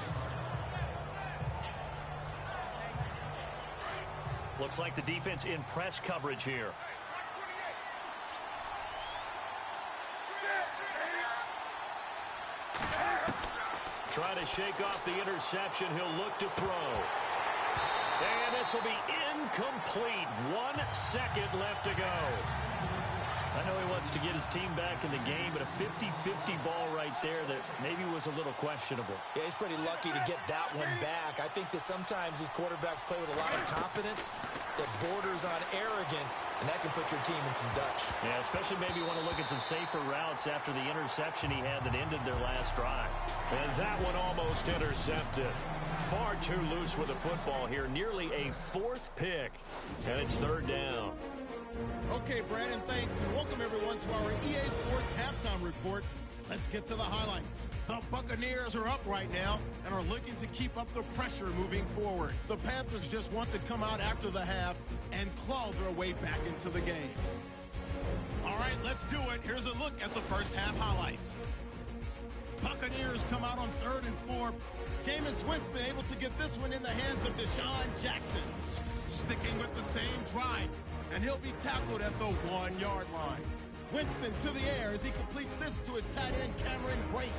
Looks like the defense in press coverage here. Try to shake off the interception. He'll look to throw. And this will be incomplete. 1 second left to go. I know he wants to get his team back in the game, but a 50-50 ball right there that maybe was a little questionable. Yeah, he's pretty lucky to get that one back. I think that sometimes these quarterbacks play with a lot of confidence that borders on arrogance, and that can put your team in some Dutch. Yeah, especially maybe you want to look at some safer routes after the interception he had that ended their last drive. And that one almost intercepted. Far too loose with the football here. Nearly a 4th pick, and it's 3rd down. Okay, Brandon, thanks, and welcome everyone to our EA Sports Halftime Report. Let's get to the highlights. The Buccaneers are up right now and are looking to keep up the pressure moving forward. The Panthers just want to come out after the half and claw their way back into the game. All right, let's do it. Here's a look at the first half highlights. Buccaneers come out on 3rd and 4. Jameis Winston able to get this one in the hands of Deshaun Jackson. Sticking with the same drive, and he'll be tackled at the 1-yard line. Winston to the air as he completes this to his tight end Cameron Brate,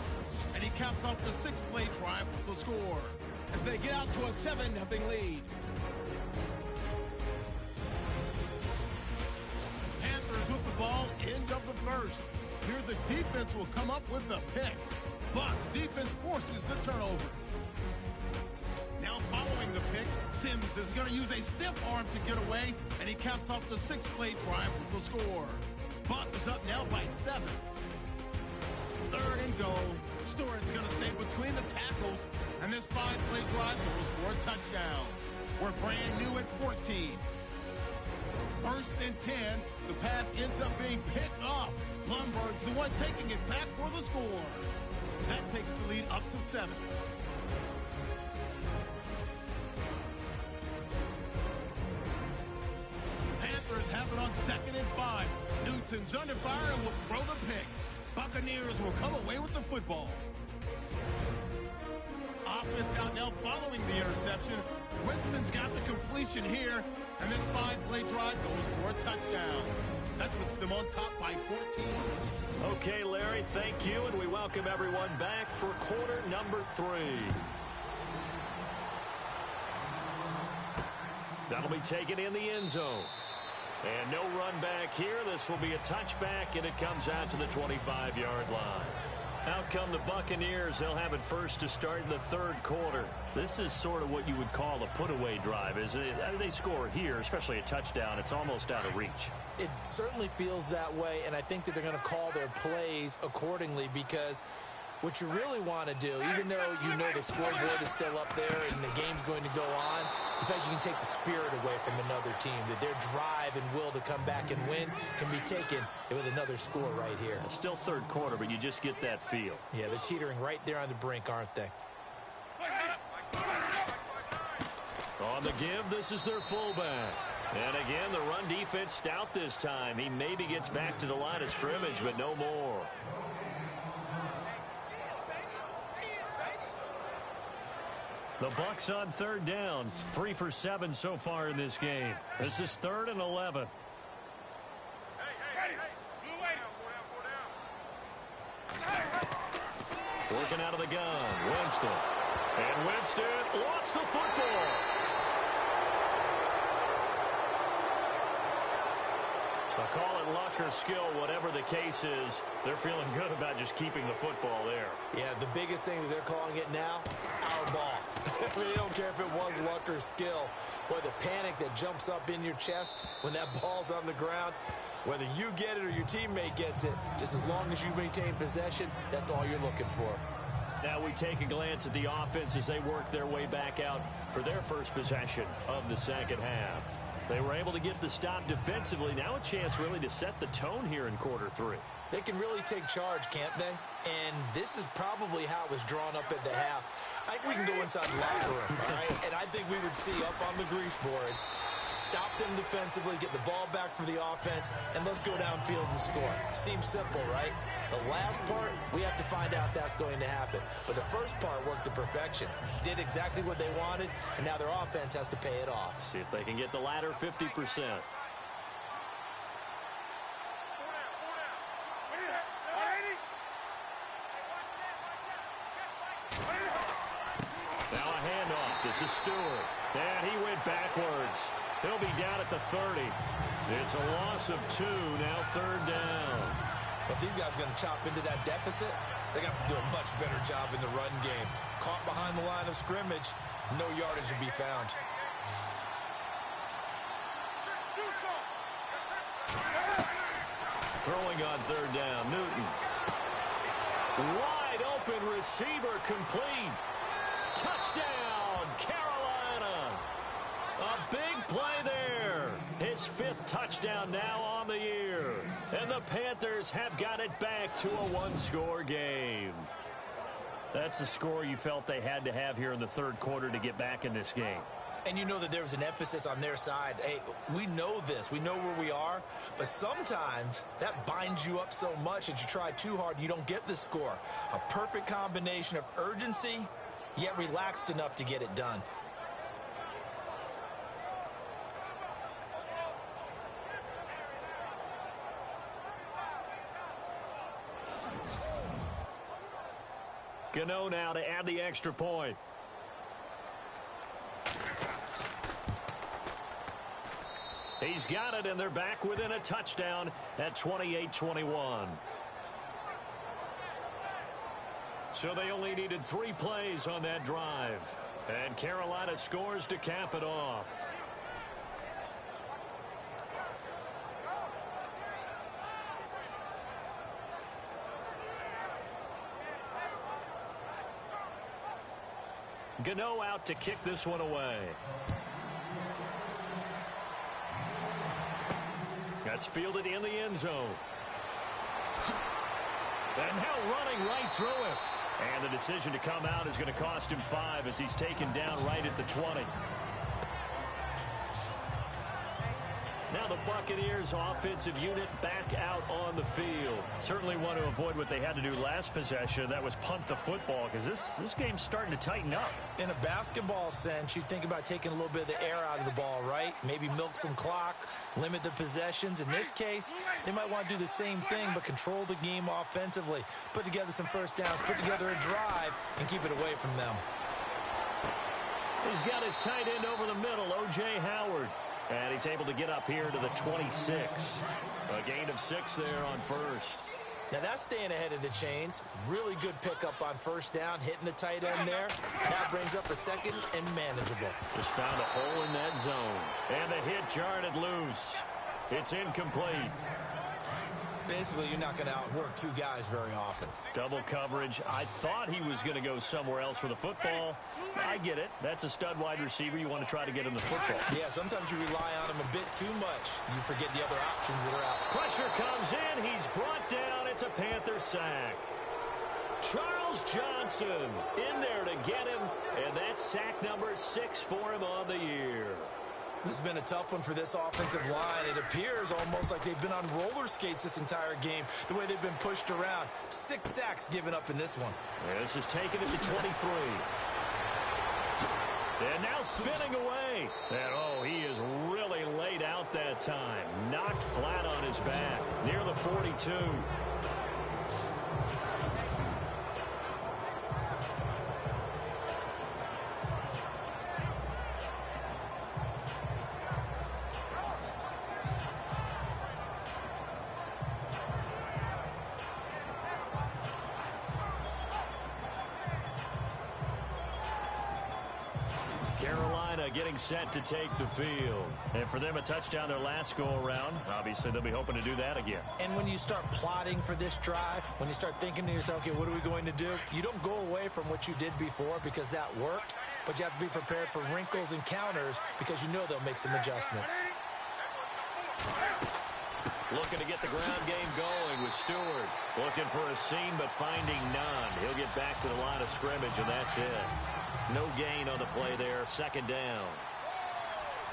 and he caps off the 6-play drive with the score as they get out to a 7-0 lead. Panthers with the ball, end of the first. Here the defense will come up with the pick. Bucs defense forces the turnover. Now following the pick, Sims is going to use a stiff arm to get away, and he caps off the 6-play drive with the score. Bucs is up now by 7. 3rd and goal. Stewart's going to stay between the tackles, and this 5-play drive goes for a touchdown. We're brand new at 14. 1st and 10. The pass ends up being picked off. Blumberg's the one taking it back for the score. That takes the lead up to 7. Panthers have it on 2nd and 5. Newton's under fire and will throw the pick. Buccaneers will come away with the football. Offense out now following the interception. Winston's got the completion here, and this 5-play drive goes for a touchdown. That puts them on top by 14. Okay, Larry, thank you, and we welcome everyone back for quarter number 3. That'll be taken in the end zone. And no run back here. This will be a touchback, and it comes out to the 25-yard line. Out come the Buccaneers. They'll have it first to start in the 3rd quarter. This is sort of what you would call a put-away drive. They score here, especially a touchdown. It's almost out of reach. It certainly feels that way, and I think that they're going to call their plays accordingly because what you really want to do, even though you know the scoreboard is still up there and the game's going to go on, in fact, you can take the spirit away from another team, that their drive and will to come back and win can be taken with another score right here. Still 3rd quarter, but you just get that feel. Yeah, they're teetering right there on the brink, aren't they? On the give, this is their fullback. And again, the run defense stout this time. He maybe gets back to the line of scrimmage, but no more. The Bucs on 3rd down. 3 for 7 so far in this game. This is 3rd and 11. Working out of the gun. Winston. And Winston lost the football. Call it luck or skill, whatever the case is, they're feeling good about just keeping the football there. Yeah, the biggest thing that they're calling it now, our ball. They don't care if it was luck or skill. Boy, the panic that jumps up in your chest when that ball's on the ground, whether you get it or your teammate gets it, just as long as you maintain possession, that's all you're looking for. Now we take a glance at the offense as they work their way back out for their first possession of the second half. They were able to get the stop defensively. Now a chance really to set the tone here in quarter 3. They can really take charge, can't they? And this is probably how it was drawn up at the half. I think we can go inside the locker room, all right? And I think we would see up on the grease boards, stop them defensively, get the ball back for the offense, and let's go downfield and score. Seems simple, right? The last part, we have to find out that's going to happen. But the first part worked to perfection. Did exactly what they wanted, and now their offense has to pay it off. See if they can get the latter 50%. Now a handoff. This is Stewart. And he went backwards. He'll be down at the 30. It's a loss of 2. Now 3rd down. If these guys are going to chop into that deficit, they got to do a much better job in the run game. Caught behind the line of scrimmage, no yardage to be found. Throwing on 3rd down, Newton. Wide open receiver complete. Touchdown, Carolina. A big play there. His 5th touchdown now on the year. And the Panthers have got it back to a 1-score game. That's the score you felt they had to have here in the 3rd quarter to get back in this game. And you know that there was an emphasis on their side. Hey, we know this. We know where we are. But sometimes that binds you up so much that you try too hard, you don't get the score. A perfect combination of urgency, yet relaxed enough to get it done. Gano now to add the extra point. He's got it, and they're back within a touchdown at 28-21. So they only needed 3 plays on that drive. And Carolina scores to cap it off. Gano out to kick this one away. That's fielded in the end zone. And now running right through him. And the decision to come out is going to cost him 5 as he's taken down right at the 20. Now the Buccaneers offensive unit back out on the field. Certainly want to avoid what they had to do last possession. That was punt the football, because this game's starting to tighten up. In a basketball sense, you think about taking a little bit of the air out of the ball, right? Maybe milk some clock, limit the possessions. In this case, they might want to do the same thing, but control the game offensively. Put together some first downs, put together a drive, and keep it away from them. He's got his tight end over the middle, O.J. Howard. And he's able to get up here to the 26. A gain of 6 there on first. Now that's staying ahead of the chains. Really good pickup on first down, hitting the tight end there. Now brings up a second and manageable. Just found a hole in that zone. And the hit jarred it loose. It's incomplete. Basically, you're not going to outwork 2 guys very often. Double coverage. I thought he was going to go somewhere else for the football. I get it. That's a stud wide receiver. You want to try to get him the football. Yeah, sometimes you rely on him a bit too much. You forget the other options that are out. Pressure comes in. He's brought down. It's a Panther sack. Charles Johnson in there to get him. And that's sack number 6 for him on the year. This has been a tough one for this offensive line. It appears almost like they've been on roller skates this entire game, the way they've been pushed around. 6 sacks given up in this one. Yeah, this is taken at the 23. And now spinning away. And, oh, he is really laid out that time. Knocked flat on his back near the 42. Carolina getting set to take the field. And for them, a touchdown their last go-around. Obviously, they'll be hoping to do that again. And when you start plotting for this drive, when you start thinking to yourself, okay, what are we going to do? You don't go away from what you did before because that worked, but you have to be prepared for wrinkles and counters because you know they'll make some adjustments. Looking to get the ground game going with Stewart. Looking for a seam, but finding none. He'll get back to the line of scrimmage, and that's it. No gain on the play there. Second down.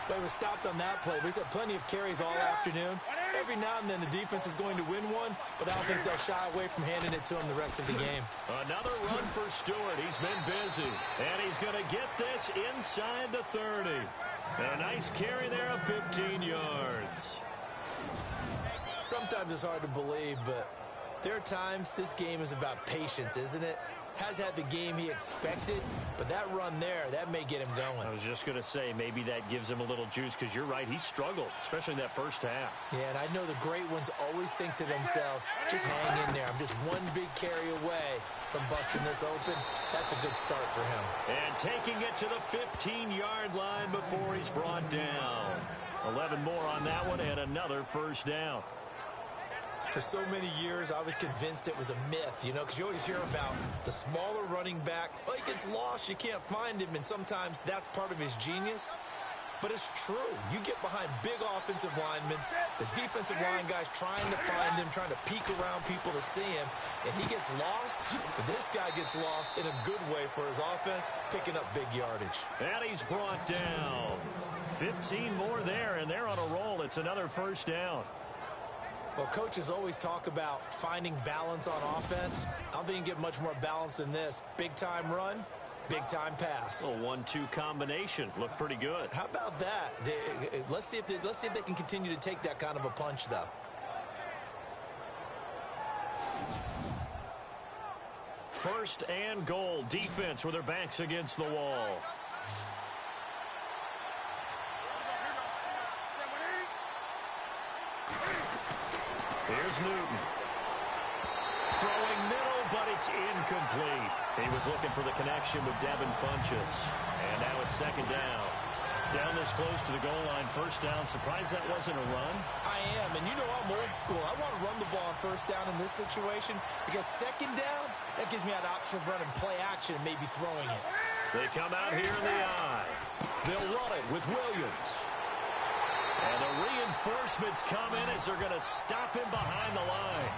But he was stopped on that play. But he's had plenty of carries all afternoon. Every now and then the defense is going to win one, but I don't think they'll shy away from handing it to him the rest of the game. Another run for Stewart. He's been busy. And he's going to get this inside the 30. And a nice carry there of 15 yards. Sometimes it's hard to believe, but there are times this game is about patience, isn't it? Has had the game he expected, but that run there, that may get him going. I was just going to say, maybe that gives him a little juice, because you're right, he struggled, especially in that first half. Yeah, and I know the great ones always think to themselves, just hang in there. I'm just one big carry away from busting this open. That's a good start for him. And taking it to the 15-yard line before he's brought down. 11 more on that one, and another first down. For so many years, I was convinced it was a myth, you know, because you always hear about the smaller running back. Oh, he gets lost, you can't find him, and sometimes that's part of his genius. But it's true. You get behind big offensive linemen, the defensive line guys trying to find him, trying to peek around people to see him, and he gets lost, but this guy gets lost in a good way for his offense, picking up big yardage. And he's brought down. 15 more there, and they're on a roll. It's another first down. Well, coaches always talk about finding balance on offense. I don't think you can get much more balance than this. Big-time run, big-time pass. A 1-2 combination. Looked pretty good. How about that? Let's see if they can continue to take that kind of a punch, though. First and goal. Defense with their backs against the wall. Here's Newton. Throwing middle, but it's incomplete. He was looking for the connection with Devin Funchess. And now it's second down. Down this close to the goal line, first down. Surprised that wasn't a run? I am, and you know I'm old school. I want to run the ball on first down in this situation because second down, that gives me an option of running play action and maybe throwing it. They come out here in the eye. They'll run it with Williams. And the reinforcements come in as they're going to stop him behind the line.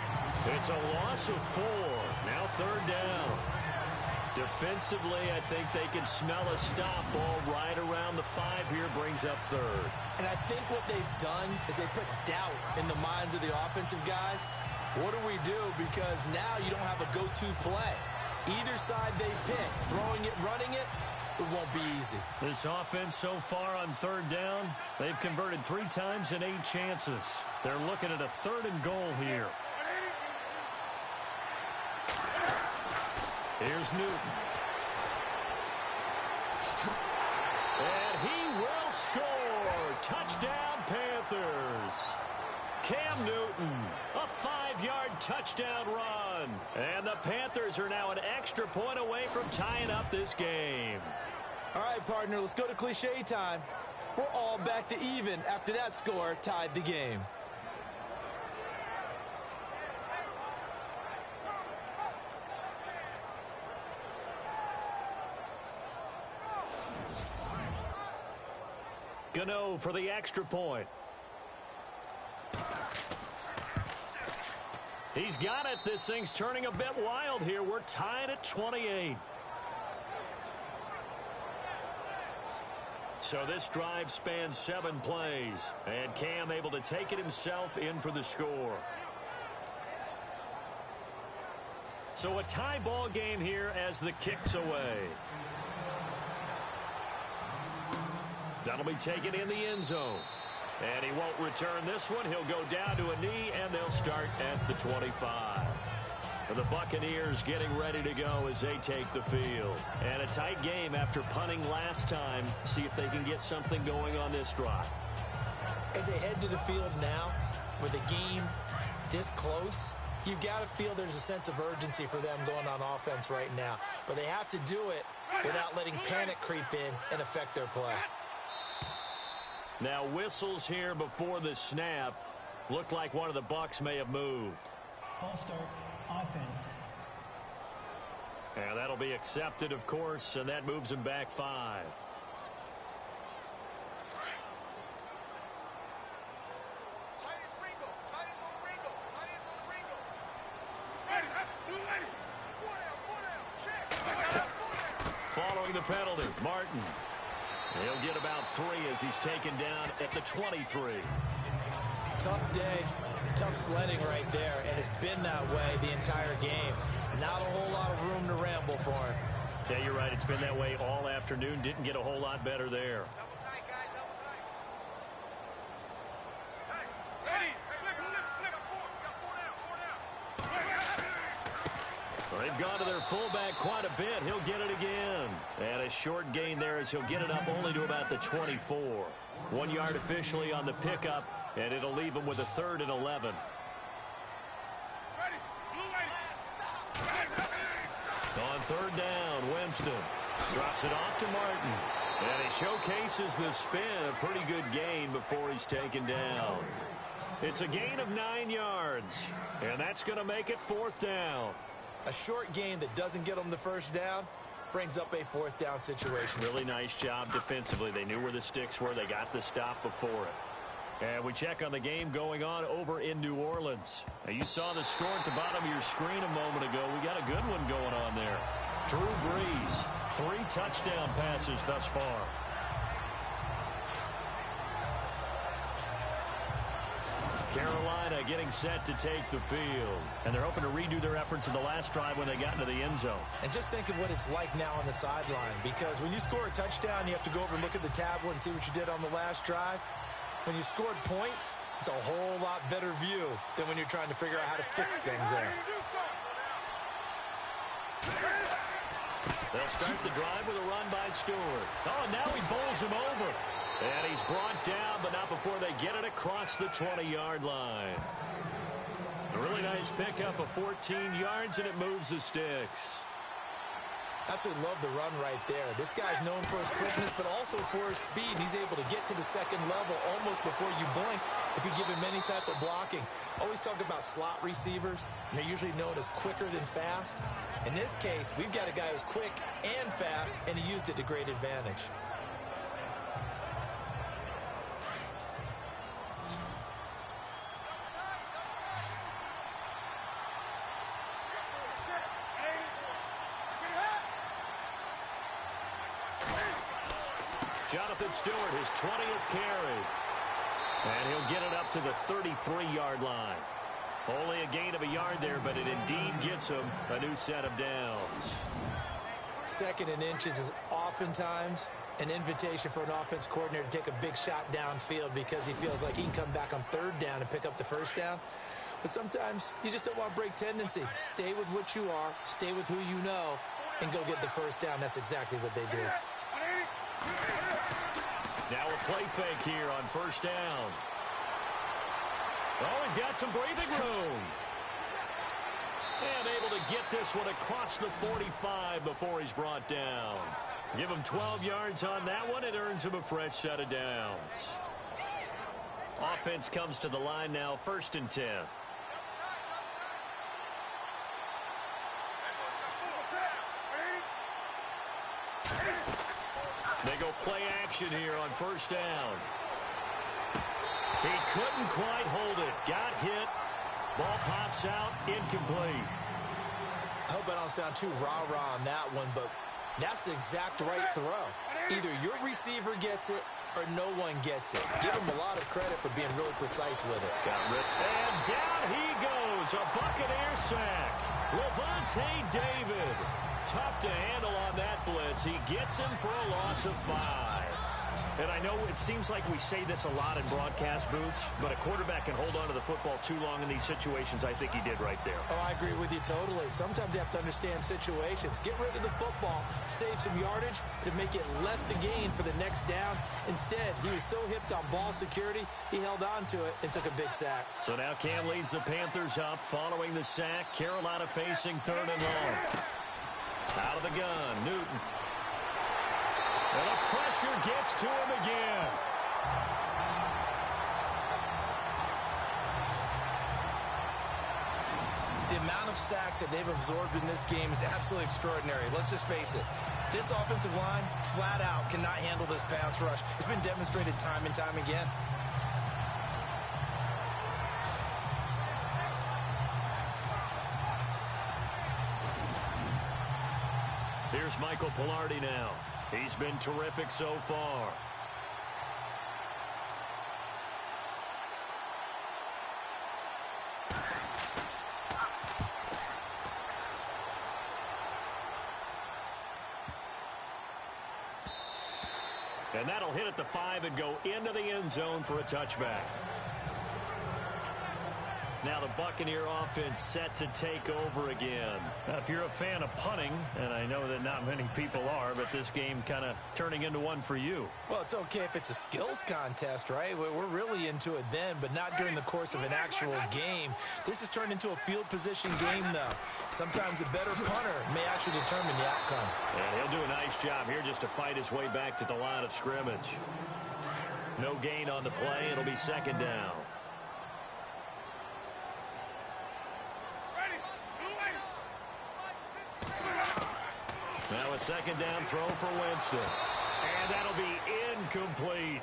It's a loss of 4. Now third down. Defensively, I think they can smell a stop ball right around the 5 here, brings up third. And I think what they've done is they put doubt in the minds of the offensive guys. What do we do? Because now you don't have a go-to play. Either side they pick, throwing it, running it, it won't be easy. This offense so far on third down, they've converted 3 times in 8 chances. They're looking at a third and goal here. Here's Newton. And he will score. Touchdown, Panthers. Cam Newton, a 5-yard touchdown run. And the Panthers are now an extra point away from tying up this game. All right, partner, let's go to cliche time. We're all back to even after that score tied the game. Gano for the extra point. He's got it. This thing's turning a bit wild here. We're tied at 28. So this drive spans 7 plays, and Cam able to take it himself in for the score. So a tie ball game here as the kick's away. That'll be taken in the end zone. And he won't return this one. He'll go down to a knee, and they'll start at the 25. The Buccaneers getting ready to go as they take the field. And a tight game after punting last time. See if they can get something going on this drive. As they head to the field now, with the game this close, You've got to feel there's a sense of urgency for them going on offense right now. But they have to do it without letting panic creep in and affect their play. Now whistles here before the snap. Looked like one of the Bucs may have moved. False start, offense. And that'll be accepted, of course, and that moves him back 5. Following the penalty, Martin. He'll get about 3 as he's taken down at the 23. Tough day, tough sledding right there, and it's been that way the entire game. Not a whole lot of room to ramble for him. Yeah, you're right. It's been that way all afternoon. Didn't get a whole lot better there. Well, they've gone to their fullback quite a bit. He'll get it again. And a short gain there as he'll get it up only to about the 24. 1 yard officially on the pickup, and it'll leave him with a 3rd and 11. On 3rd down, Winston drops it off to Martin. And he showcases the spin, a pretty good gain before he's taken down. It's a gain of 9 yards, and that's going to make it 4th down. A short gain that doesn't get them the first down brings up a 4th down situation. Really nice job defensively. They knew where the sticks were. They got the stop before it. And we check on the game going on over in New Orleans. Now, you saw the score at the bottom of your screen a moment ago. We got a good one going on there. Drew Brees, 3 touchdown passes thus far. Carolina getting set to take the field. And they're hoping to redo their efforts in the last drive when they got into the end zone. And just think of what it's like now on the sideline. Because when you score a touchdown, you have to go over and look at the tablet and see what you did on the last drive. When you scored points, it's a whole lot better view than when you're trying to figure out how to fix things there. They'll start the drive with a run by Stewart. Oh, and now he bowls him over. And he's brought down, but not before they get it across the 20-yard line. A really nice pickup of 14 yards, and it moves the sticks. Absolutely love the run right there. This guy's known for his quickness, but also for his speed. He's able to get to the second level almost before you blink if you give him any type of blocking. Always talk about slot receivers, and they're usually known as quicker than fast. In this case, we've got a guy who's quick and fast, and he used it to great advantage. Jonathan Stewart, his 20th carry. And he'll get it up to the 33-yard line. Only a gain of a yard there, but it indeed gets him a new set of downs. 2nd and inches is oftentimes an invitation for an offense coordinator to take a big shot downfield because he feels like he can come back on 3rd down and pick up the 1st down. But sometimes you just don't want to break tendency. Stay with what you are, stay with who you know, and go get the 1st down. That's exactly what they did. Now a play fake here on 1st down. Oh, he's got some breathing room. And able to get this one across the 45 before he's brought down. Give him 12 yards on that one. It earns him a fresh set of downs. Offense comes to the line now, 1st and 10. They go play action here on 1st down. He couldn't quite hold it. Got hit. Ball pops out. Incomplete. I hope I don't sound too rah-rah on that one, but that's the exact right throw. Either your receiver gets it or no one gets it. Give him a lot of credit for being really precise with it. Got ripped. And down he goes. A Buccaneer sack. Levante David. Tough to handle on that blitz. He gets him for a loss of 5. And I know it seems like we say this a lot in broadcast booths, but a quarterback can hold on to the football too long in these situations. I think he did right there. Oh, I agree with you totally. Sometimes you have to understand situations. Get rid of the football, save some yardage, to make it less to gain for the next down. Instead, he was so hipped on ball security, he held on to it and took a big sack. So now Cam leads the Panthers up following the sack. Carolina facing 3rd and long. Out of the gun, Newton. And the pressure gets to him again. The amount of sacks that they've absorbed in this game is absolutely extraordinary. Let's just face it. This offensive line, flat out, cannot handle this pass rush. It's been demonstrated time and time again. Here's Michael Pilardi now. He's been terrific so far. And that'll hit at the 5 and go into the end zone for a touchback. Now the Buccaneer offense set to take over again. Now, if you're a fan of punting, and I know that not many people are, but this game kind of turning into one for you. Well, it's okay if it's a skills contest, right? We're really into it then, but not during the course of an actual game. This has turned into a field position game, though. Sometimes the better punter may actually determine the outcome. And he'll do a nice job here just to fight his way back to the line of scrimmage. No gain on the play. It'll be 2nd down. Now a 2nd down throw for Winston. And that'll be incomplete.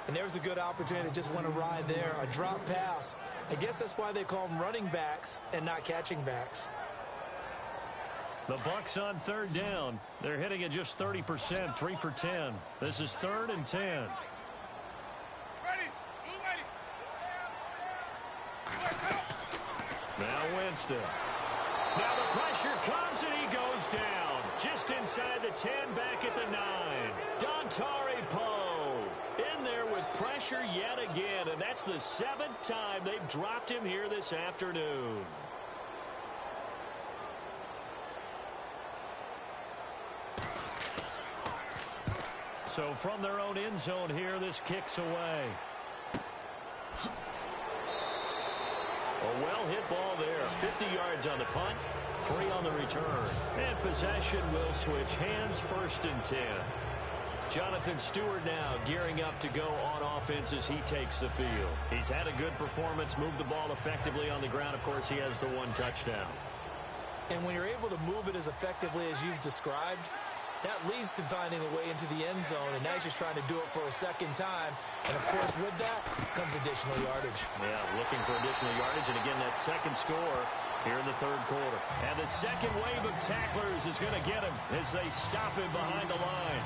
And there's a good opportunity to just went awry there. A drop pass. I guess that's why they call them running backs and not catching backs. The Bucs on 3rd down. They're hitting at just 30%, 3 for 10. This is 3rd and 10. Now Winston. Now the pressure comes and he goes down. Just inside the 10, back at the 9. Dontari Poe in there with pressure yet again. And that's the 7th time they've dropped him here this afternoon. So from their own end zone here, this kicks away. A well-hit ball there. 50 yards on the punt, 3 on the return. And possession will switch hands, 1st and 10. Jonathan Stewart now gearing up to go on offense as he takes the field. He's had a good performance, moved the ball effectively on the ground. Of course, he has the 1 touchdown. And when you're able to move it as effectively as you've described, that leads to finding a way into the end zone, and now he's just trying to do it for a 2nd time. And, of course, with that comes additional yardage. Yeah, looking for additional yardage, and again, that 2nd score here in the 3rd quarter. And the 2nd wave of tacklers is going to get him as they stop him behind the line.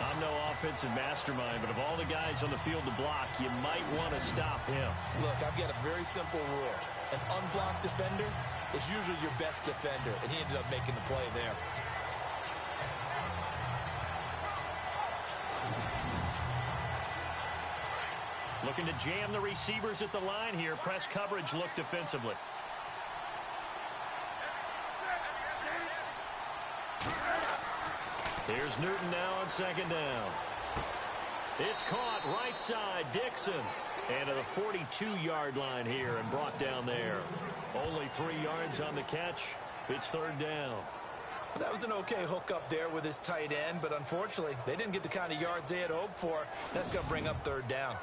I'm no offensive mastermind, but of all the guys on the field to block, you might want to stop him. Look, I've got a very simple rule. An unblocked defender is usually your best defender, and he ended up making the play there. Looking to jam the receivers at the line here. Press coverage look defensively. Here's Newton now on 2nd down. It's caught right side. Dixon. And to the 42-yard line here and brought down there. Only 3 yards on the catch. It's 3rd down. That was an okay hook up there with his tight end, but unfortunately, they didn't get the kind of yards they had hoped for. That's going to bring up 3rd down.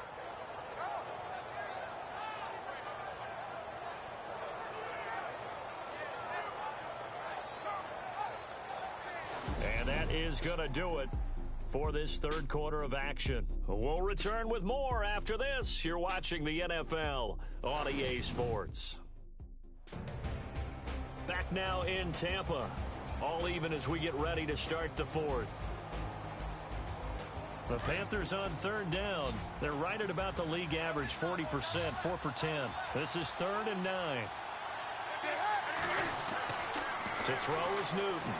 And that is going to do it for this 3rd quarter of action. We'll return with more after this. You're watching the NFL on EA Sports. Back now in Tampa. All even as we get ready to start the 4th. The Panthers on 3rd down. They're right at about the league average, 40%, 4 for 10. This is 3rd and 9. To throw is Newton.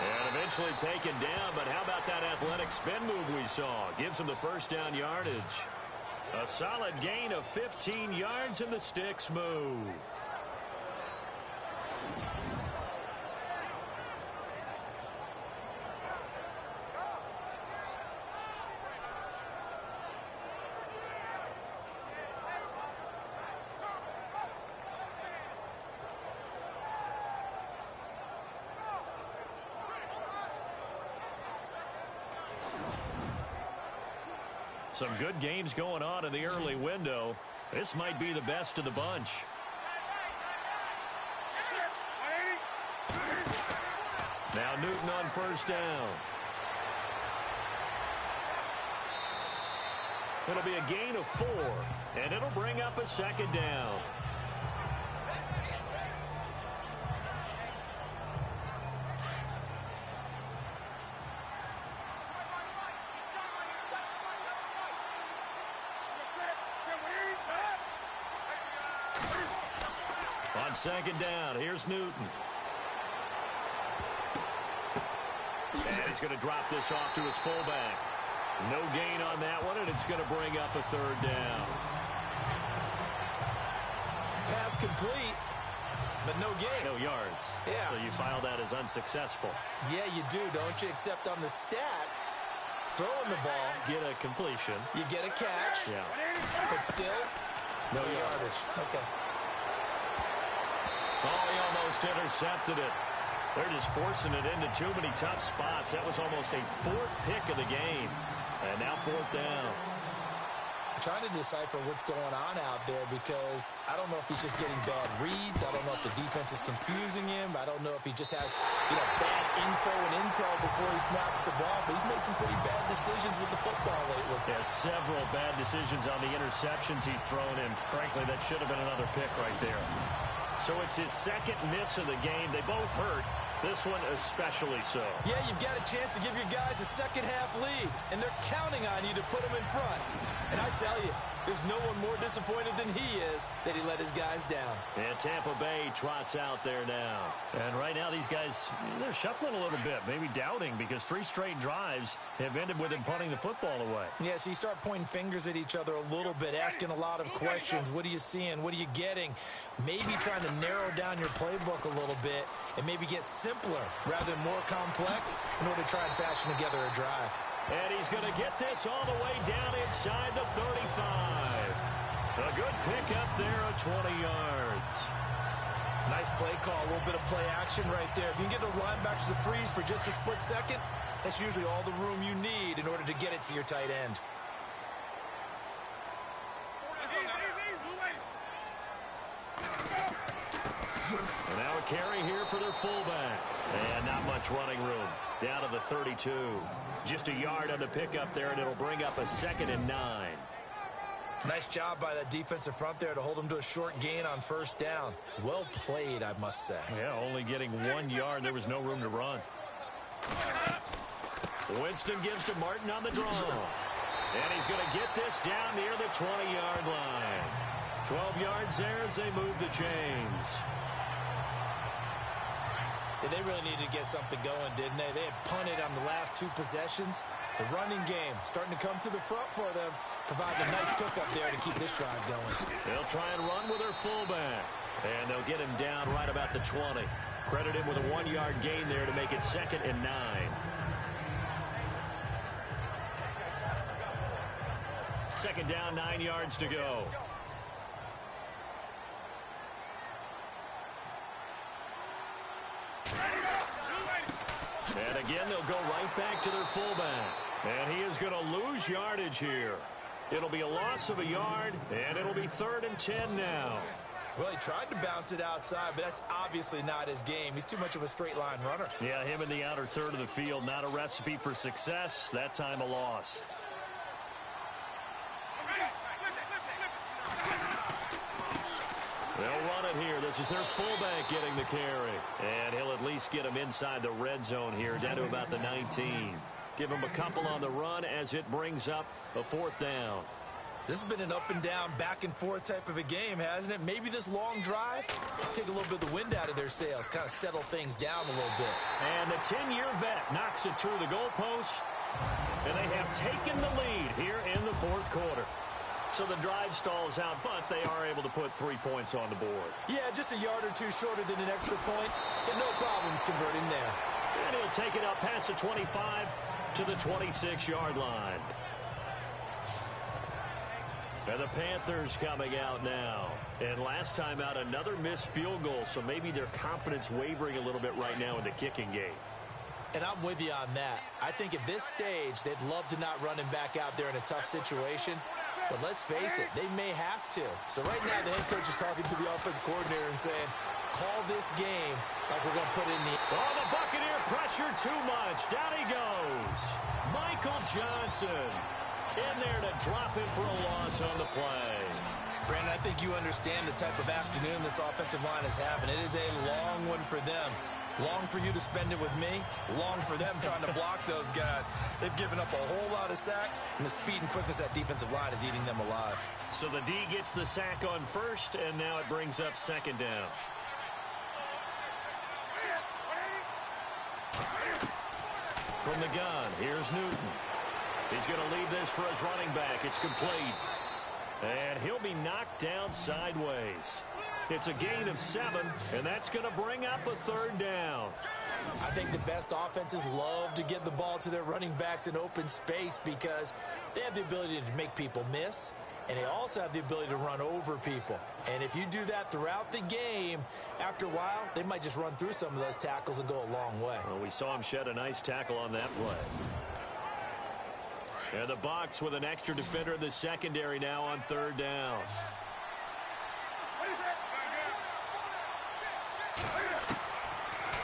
And eventually taken down, but how about that athletic spin move we saw? Gives him the first down yardage. A solid gain of 15 yards in the sticks move. Some good games going on in the early window. This might be the best of the bunch. Now Newton on first down. It'll be a gain of 4, and it'll bring up a second down. On second down, here's Newton. And he's going to drop this off to his fullback. No gain on that one, and it's going to bring up a third down. Pass complete, but no gain. No yards. Yeah. So you file that as unsuccessful. Yeah, you do, don't you? Except on the stats, throwing the ball, Get a completion. you get a catch, Yeah. but still, No yardage. Okay. Oh, he almost intercepted it. They're just forcing it into too many tough spots. That was almost a 4th pick of the game. And now 4th down. I'm trying to decipher what's going on out there because I don't know if he's just getting bad reads. I don't know if the defense is confusing him. I don't know if he just has, bad info and intel before he snaps the ball. But he's made some pretty bad decisions with the football lately. Yeah, several bad decisions on the interceptions he's thrown in. Frankly, that should have been another pick right there. So it's his second miss of the game. They both hurt. This one especially so. Yeah, you've got a chance to give your guys a second-half lead, and they're counting on you to put them in front. And I tell you, there's no one more disappointed than he is that he let his guys down. And Tampa Bay trots out there now. And right now these guys, they're shuffling a little bit, maybe doubting, because 3 straight drives have ended with him punting the football away. Yeah, so you start pointing fingers at each other a little bit, asking a lot of questions. What are you seeing? What are you getting? Maybe trying to narrow down your playbook a little bit and maybe get simpler rather than more complex in order to try and fashion together a drive. And he's going to get this all the way down inside the 35. A good pick up there at 20 yards. Nice play call, a little bit of play action right there. If you can get those linebackers to freeze for just a split second, that's usually all the room you need in order to get it to your tight end. And now a carry here for their fullback. And not much running room. Down to the 32. Just a yard on the pickup there, and it'll bring up a 2nd and 9. Nice job by that defensive front there to hold them to a short gain on first down. Well played, I must say. Yeah, only getting 1 yard. There was no room to run. Winston gives to Martin on the draw. And he's going to get this down near the 20-yard line. 12 yards there as they move the chains. Yeah, they really needed to get something going, didn't they? They had punted on the last 2 possessions. The running game starting to come to the front for them. Providing a nice pickup there to keep this drive going. They'll try and run with their fullback. And they'll get him down right about the 20. Credit him with a 1-yard gain there to make it 2nd and 9. Second down, 9 yards to go. And again, they'll go right back to their fullback. And he is going to lose yardage here. It'll be a loss of a yard, and it'll be 3rd and 10 now. Well, he tried to bounce it outside, but that's obviously not his game. He's too much of a straight-line runner. Yeah, him in the outer third of the field, not a recipe for success. That time a loss. They'll run it here. This is their fullback getting the carry. And he'll at least get him inside the red zone here, down to about the 19. Give him a couple on the run as it brings up a 4th down. This has been an up-and-down, back-and-forth type of a game, hasn't it? Maybe this long drive, take a little bit of the wind out of their sails, kind of settle things down a little bit. And the 10-year vet knocks it through the goalpost, and they have taken the lead here in the fourth quarter. So the drive stalls out, but they are able to put 3 points on the board. Yeah, just a yard or two shorter than an extra point, but no problems converting there. And he'll take it up past the 25 to the 26-yard line. And the Panthers coming out now. And last time out, another missed field goal, so maybe their confidence wavering a little bit right now in the kicking game. And I'm with you on that. I think at this stage, they'd love to not run him back out there in a tough situation. But let's face it, they may have to. So right now, the head coach is talking to the offensive coordinator and saying, call this game like we're going to put it in the... Oh, the Buccaneer pressure too much. Down he goes. Michael Johnson in there to drop him for a loss on the play. Brandon, I think you understand the type of afternoon this offensive line is having. It is a long one for them. Long for you to spend it with me. Long for them trying to block those guys. They've given up a whole lot of sacks, and the speed and quickness of that defensive line is eating them alive. So the D gets the sack on first, and now it brings up second down. From the gun, here's Newton. He's going to leave this for his running back. It's complete. And he'll be knocked down sideways. It's a gain of 7, and that's going to bring up a third down. I think the best offenses love to get the ball to their running backs in open space because they have the ability to make people miss, and they also have the ability to run over people. And if you do that throughout the game, after a while, they might just run through some of those tackles and go a long way. Well, we saw him shed a nice tackle on that play. And the Bucs with an extra defender in the secondary now on third down.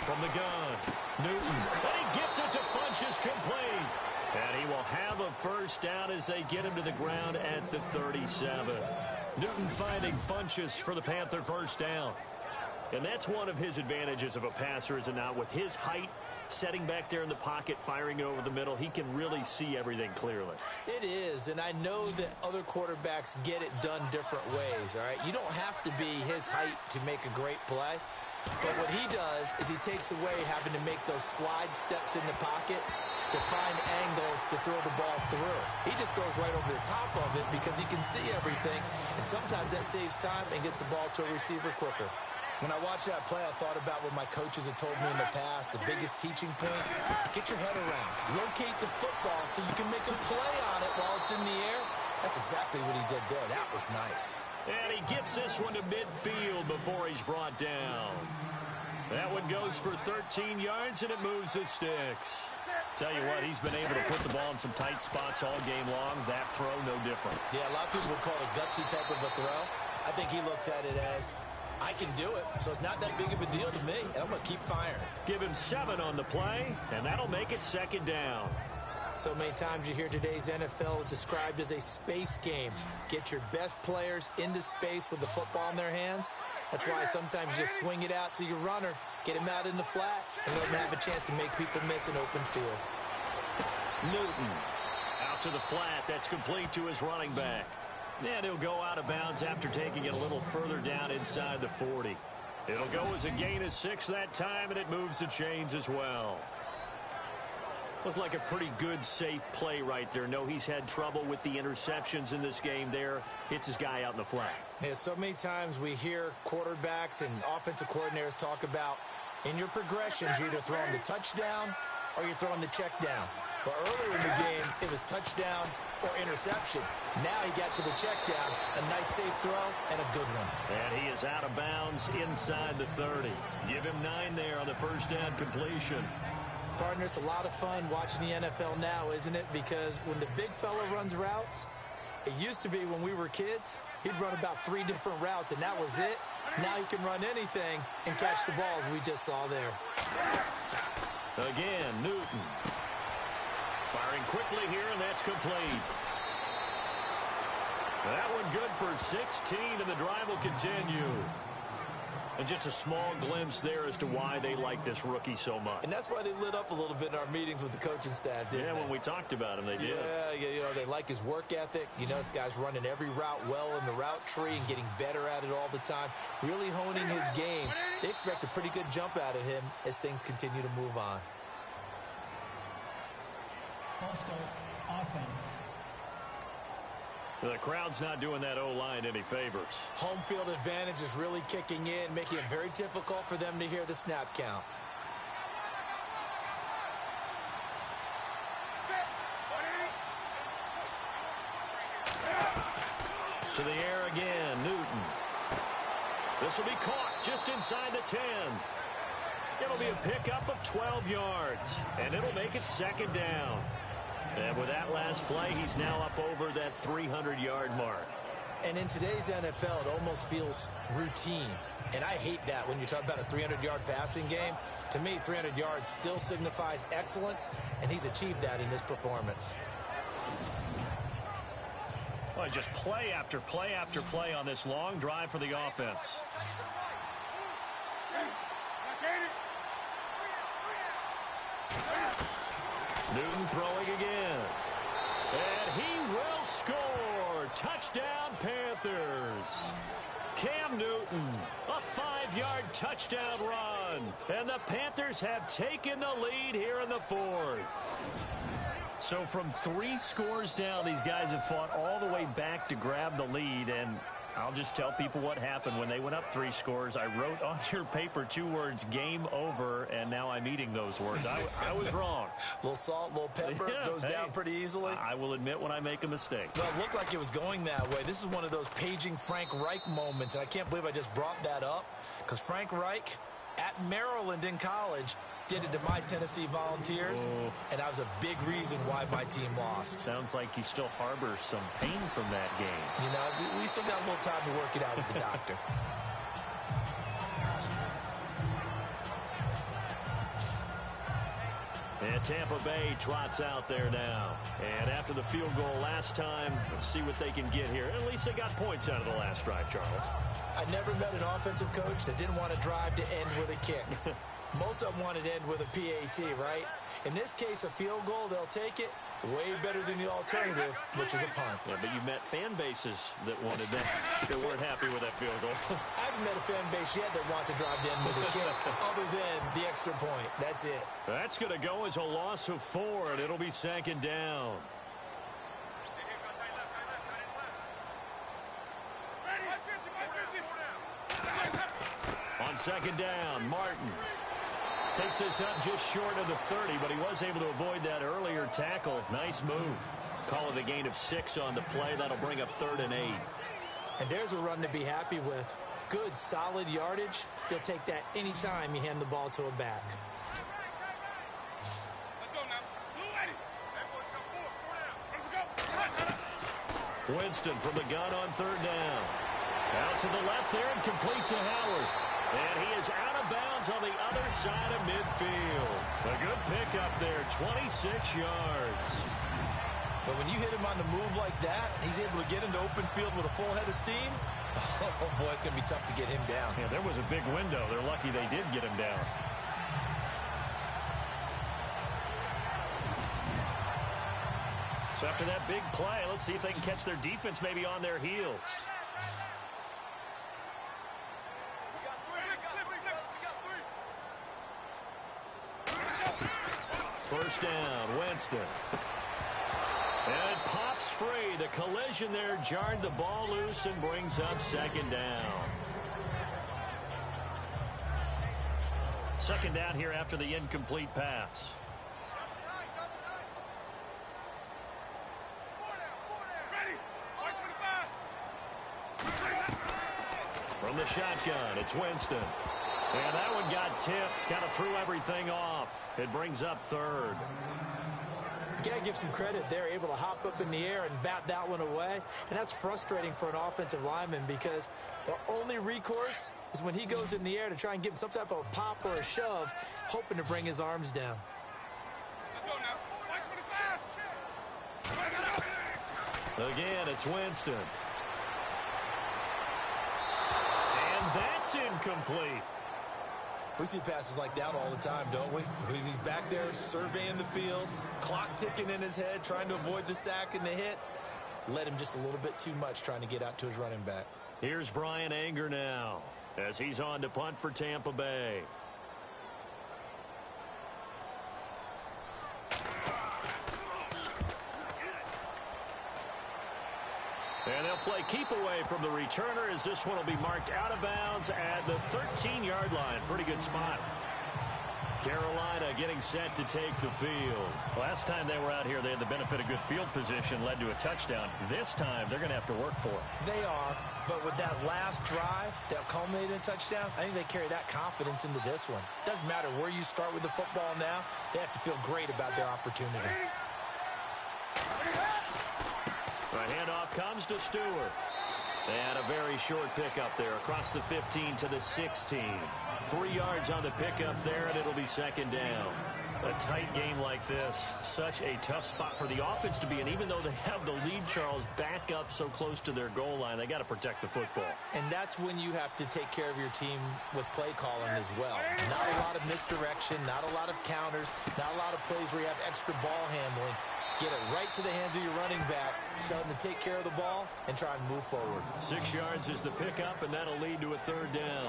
From the gun, Newton, and he gets it to Funchess complete. And he will have a first down as they get him to the ground at the 37. Newton finding Funchess for the Panther first down. And that's one of his advantages of a passer, is it not? With his height, setting back there in the pocket, firing over the middle, he can really see everything clearly. It is, and I know that other quarterbacks get it done different ways, all right? You don't have to be his height to make a great play. But what he does is he takes away having to make those slide steps in the pocket to find angles to throw the ball through. He just throws right over the top of it because he can see everything, and sometimes that saves time and gets the ball to a receiver quicker. When I watched that play, I thought about what my coaches had told me in the past. The biggest teaching point, get your head around. Locate the football so you can make a play on it while it's in the air. That's exactly what he did there. That was nice. And he gets this one to midfield before he's brought down. That one goes for 13 yards, and it moves the sticks. Tell you what, he's been able to put the ball in some tight spots all game long. That throw, no different. Yeah, a lot of people would call it a gutsy type of a throw. I think he looks at it as, I can do it, so it's not that big of a deal to me, and I'm going to keep firing. Give him 7 on the play, and that'll make it second down. So many times you hear today's NFL described as a space game. Get your best players into space with the football in their hands. That's why sometimes you just swing it out to your runner, get him out in the flat, and let him have a chance to make people miss an open field. Newton out to the flat. That's complete to his running back. And he'll go out of bounds after taking it a little further down inside the 40. It'll go as a gain of 6 that time, and it moves the chains as well. Looked like a pretty good, safe play right there. No, he's had trouble with the interceptions in this game there. Hits his guy out in the flat. Yeah, so many times we hear quarterbacks and offensive coordinators talk about in your progressions, you're either throwing the touchdown or you're throwing the check down. But earlier in the game, it was touchdown or interception. Now he got to the check down, a nice safe throw, and a good one. And he is out of bounds inside the 30. Give him 9 there on the first down completion. Partner, it's a lot of fun watching the NFL now, isn't it? Because when the big fella runs routes, it used to be when we were kids, he'd run about 3 different routes, and that was it. Now he can run anything and catch the balls we just saw there. Again, Newton. Firing quickly here, and that's complete. That one good for 16, and the drive will continue. And just a small glimpse there as to why they like this rookie so much. And that's why they lit up a little bit in our meetings with the coaching staff, didn't they? Yeah, when we talked about him, they did. Yeah, you know, they like his work ethic. You know, this guy's running every route well in the route tree and getting better at it all the time, really honing his game. They expect a pretty good jump out of him as things continue to move on. False start, offense. The crowd's not doing that O-line any favors. Home field advantage is really kicking in, making it very difficult for them to hear the snap count. To the air again, Newton. This will be caught just inside the 10. It'll be a pickup of 12 yards, and it'll make it second down. And with that last play, he's now up over that 300-yard mark. And in today's NFL, it almost feels routine. And I hate that when you talk about a 300-yard passing game. To me, 300 yards still signifies excellence, and he's achieved that in this performance. Well, just play after play after play on this long drive for the offense. Newton throwing again. And he will score. Touchdown, Panthers. Cam Newton, a 5-yard touchdown run. And the Panthers have taken the lead here in the fourth. So from 3 scores down, these guys have fought all the way back to grab the lead. And I'll just tell people what happened when they went up 3 scores. I wrote on your paper 2 words, game over, and now I'm eating those words. I was wrong. A little salt, a little pepper, goes down pretty easily. I will admit when I make a mistake. Well, it looked like it was going that way. This is one of those paging Frank Reich moments, and I can't believe I just brought that up, because Frank Reich at Maryland in college did it to my Tennessee Volunteers, and that was a big reason why my team lost. Sounds like he still harbors some pain from that game. You know, we still got a little time to work it out with the doctor. And Tampa Bay trots out there now. And after the field goal last time, let's see what they can get here. At least they got points out of the last drive, Charles. I never met an offensive coach that didn't want to drive to end with a kick. Most of them wanted to end with a PAT, right? In this case, a field goal, they'll take it. Way better than the alternative, which is a punt. Yeah, but you met fan bases that wanted that. They weren't happy with that field goal. I haven't met a fan base yet that wants to drive to end with a kick, other than the extra point. That's it. That's going to go as a loss of 4, and it'll be second down. On second down, Martin takes this up just short of the 30, but he was able to avoid that earlier tackle. Nice move. Call it a gain of 6 on the play. That'll bring up 3rd and 8. And there's a run to be happy with. Good, solid yardage. You'll take that anytime you hand the ball to a back. Winston from the gun on 3rd down. Out to the left there and complete to Howard. And he is out of bounds on the other side of midfield. A good pickup there, 26 yards. But when you hit him on the move like that, he's able to get into open field with a full head of steam. Oh, boy, it's going to be tough to get him down. Yeah, there was a big window. They're lucky they did get him down. So after that big play, let's see if they can catch their defense maybe on their heels. First down, Winston. And it pops free. The collision there jarred the ball loose and brings up second down. Second down here after the incomplete pass. From the shotgun, it's Winston. And that one got tipped, kind of threw everything off. It brings up 3rd. You got to give some credit. They're able to hop up in the air and bat that one away. And that's frustrating for an offensive lineman because the only recourse is when he goes in the air to try and give him some type of a pop or a shove, hoping to bring his arms down. Again, it's Winston. that's incomplete. We see passes like that all the time, don't we? He's back there surveying the field, clock ticking in his head, trying to avoid the sack and the hit. Led him just a little bit too much trying to get out to his running back. Here's Brian Anger now as he's on to punt for Tampa Bay. And they'll play keep away from the returner as this one will be marked out of bounds at the 13-yard line. Pretty good spot. Carolina getting set to take the field. Last time they were out here, they had the benefit of good field position, led to a touchdown. This time, they're going to have to work for it. They are, but with that last drive that culminated in a touchdown, I think they carry that confidence into this one. Doesn't matter where you start with the football now, they have to feel great about their opportunity. The handoff comes to Stewart. And a very short pickup there across the 15 to the 16. 3 yards on the pickup there, and it'll be second down. A tight game like this, such a tough spot for the offense to be in. Even though they have the lead, Charles, back up so close to their goal line, they got to protect the football. And that's when you have to take care of your team with play calling as well. Not a lot of misdirection, not a lot of counters, not a lot of plays where you have extra ball handling. Get it right to the hands of your running back. Tell him to take care of the ball and try and move forward. 6 yards is the pickup, and that'll lead to a third down.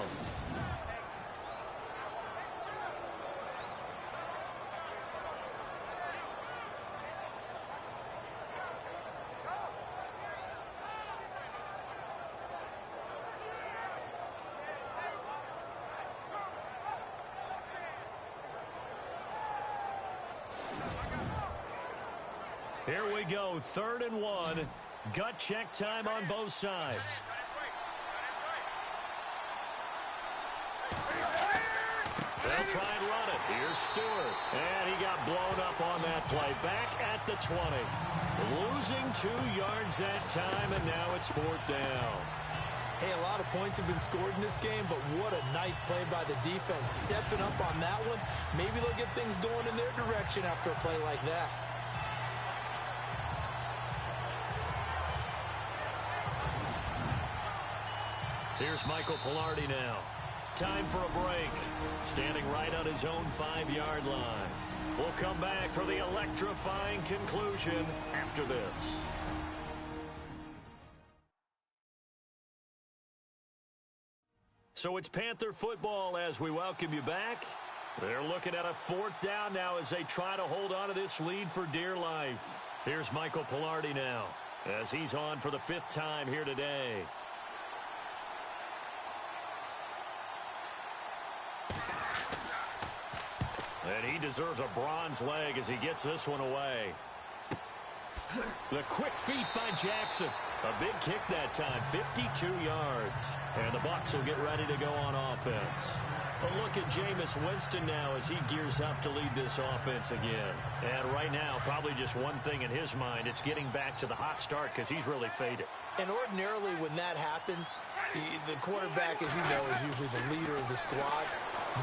Here we go, 3rd and 1. Gut check time on both sides. They'll try and run it. Here's Stewart. And he got blown up on that play. Back at the 20. Losing 2 yards that time, and now it's 4th down. Hey, a lot of points have been scored in this game, but what a nice play by the defense. Stepping up on that one. Maybe they'll get things going in their direction after a play like that. Here's Michael Pilardi now. Time for a break. Standing right on his own 5-yard line. We'll come back for the electrifying conclusion after this. So it's Panther football as we welcome you back. They're looking at a 4th down now as they try to hold on to this lead for dear life. Here's Michael Pilardi now as he's on for the 5th time here today. And he deserves a bronze leg as he gets this one away. The quick feet by Jackson. A big kick that time, 52 yards. And the Bucs will get ready to go on offense. A look at Jameis Winston now as he gears up to lead this offense again. And right now, probably just one thing in his mind. It's getting back to the hot start because he's really faded. And ordinarily when that happens, the quarterback, as you know, is usually the leader of the squad.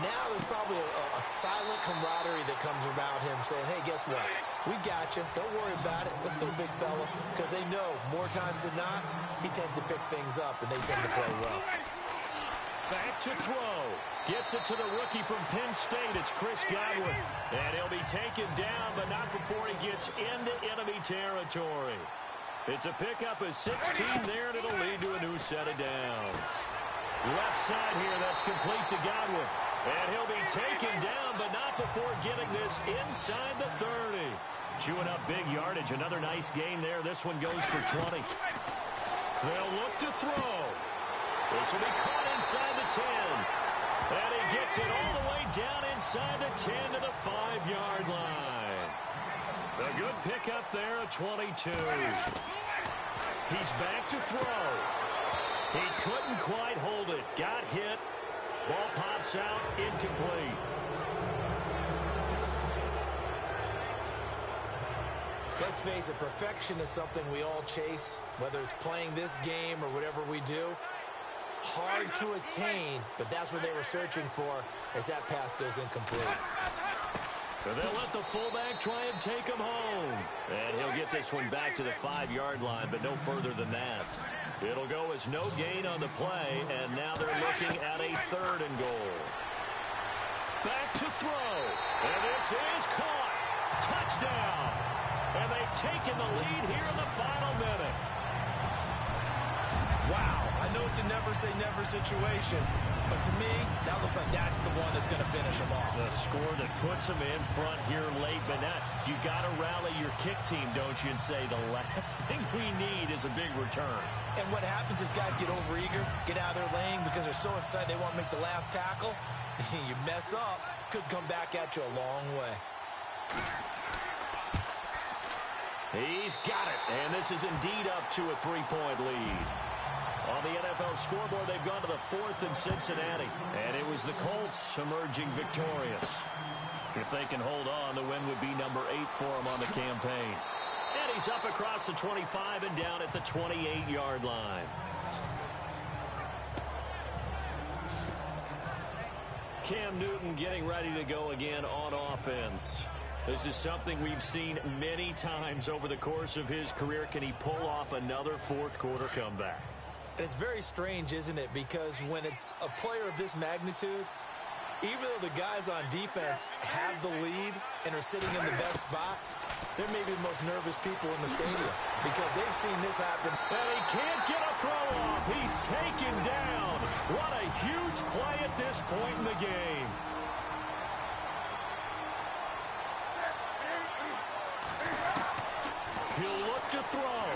Now there's probably a silent camaraderie that comes around him saying, hey, guess what? We got you. Don't worry about it. Let's go, big fella. Because they know more times than not, he tends to pick things up, and they tend to play well. Back to throw. Gets it to the rookie from Penn State. It's Chris Godwin. And he'll be taken down, but not before he gets into enemy territory. It's a pickup of 16 there, and it'll lead to a new set of downs. Left side here, that's complete to Godwin. And he'll be taken down, but not before getting this inside the 30. Chewing up big yardage. Another nice gain there. This one goes for 20. They'll look to throw. This will be caught inside the 10. And he gets it all the way down inside the 10 to the 5-yard line. A good pickup there at 22. He's back to throw. He couldn't quite hold it. Got hit. Ball pops out. Incomplete. Let's face it, perfection is something we all chase, whether it's playing this game or whatever we do. Hard to attain, but that's what they were searching for as that pass goes incomplete. So they'll let the fullback try and take him home. And he'll get this one back to the 5-yard line, but no further than that. It'll go as no gain on the play, and now they're looking at a 3rd and goal. Back to throw, and this is caught. Touchdown. And they've taken the lead here in the final minute. Wow, I know it's a never-say-never situation, but to me, that looks like that's the one that's going to finish them off. The score that puts them in front here late, but now you got to rally your kick team, don't you, and say the last thing we need is a big return. And what happens is guys get overeager, get out of their lane because they're so excited they want to make the last tackle. You mess up, could come back at you a long way. He's got it, and this is indeed up to a 3-point lead. On the NFL scoreboard, they've gone to the 4th in Cincinnati, and it was the Colts emerging victorious. If they can hold on, the win would be number 8 for them on the campaign. And he's up across the 25 and down at the 28-yard line. Cam Newton getting ready to go again on offense. This is something we've seen many times over the course of his career. Can he pull off another 4th quarter comeback? And it's very strange, isn't it? Because when it's a player of this magnitude, even though the guys on defense have the lead and are sitting in the best spot, they're maybe the most nervous people in the stadium because they've seen this happen. And he can't get a throw off. He's taken down. What a huge play at this point in the game. He'll look to throw.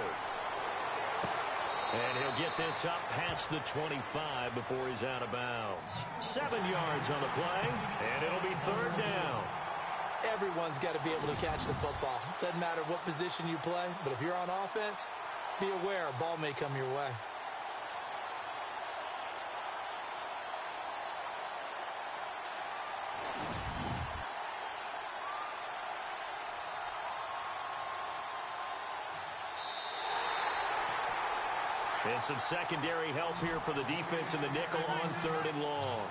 And he'll get this up past the 25 before he's out of bounds. 7 yards on the play, and it'll be 3rd down. Everyone's got to be able to catch the football. Doesn't matter what position you play, but if you're on offense, be aware a ball may come your way. And some secondary help here for the defense in the nickel on 3rd and long.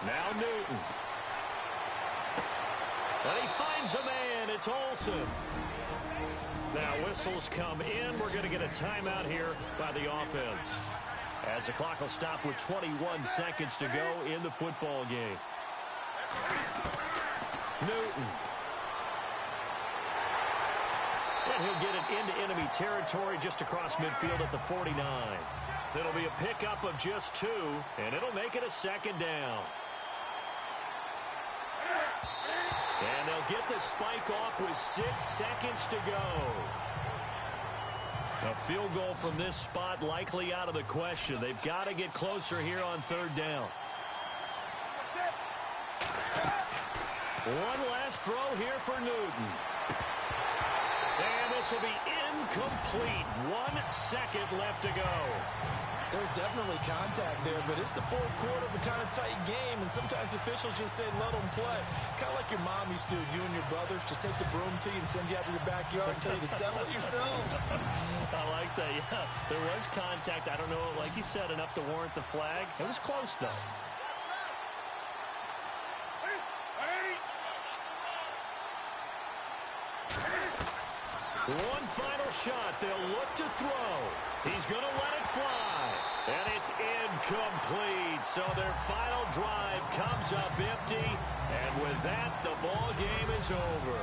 Now Newton. And he finds a man. It's Olsen. Now whistles come in. We're going to get a timeout here by the offense, as the clock will stop with 21 seconds to go in the football game. Newton. And he'll get it into enemy territory just across midfield at the 49. It'll be a pickup of just 2, and it'll make it a 2nd down. And they'll get the spike off with 6 seconds to go. A field goal from this spot likely out of the question. They've got to get closer here on 3rd down. One last throw here for Newton. And this will be incomplete. 1 second left to go. There's definitely contact there, but it's the 4th quarter of a kind of tight game, and sometimes officials just say let them play. Kind of like your mom used to, you and your brothers, just take the broom to you and send you out to the backyard and tell you to settle it yourselves. I like that, yeah. There was contact. I don't know, like you said, enough to warrant the flag. It was close, though. One final shot. They'll look to throw. He's going to let it fly. And it's incomplete. So their final drive comes up empty. And with that, the ball game is over.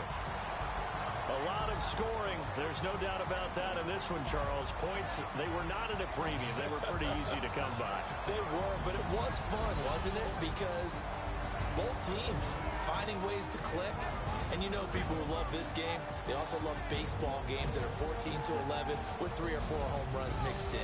A lot of scoring. There's no doubt about that in this one, Charles. Points, they were not in a premium. They were pretty easy to come by. They were, but it was fun, wasn't it? Because both teams finding ways to click. And you know people who love this game, they also love baseball games that are 14-11 with 3 or 4 home runs mixed in.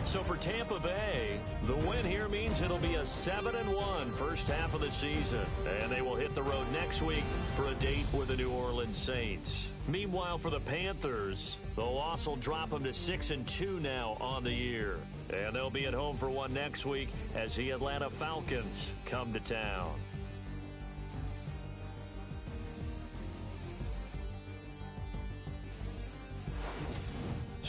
So for Tampa Bay, the win here means it'll be a 7-1 first half of the season. And they will hit the road next week for a date with the New Orleans Saints. Meanwhile, for the Panthers, the loss will drop them to 6-2 now on the year. And they'll be at home for one next week as the Atlanta Falcons come to town.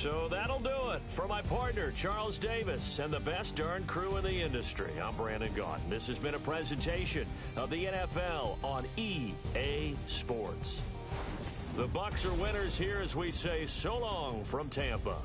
So that'll do it. For my partner, Charles Davis, and the best darn crew in the industry, I'm Brandon Gaudin. This has been a presentation of the NFL on EA Sports. The Bucs are winners here as we say so long from Tampa.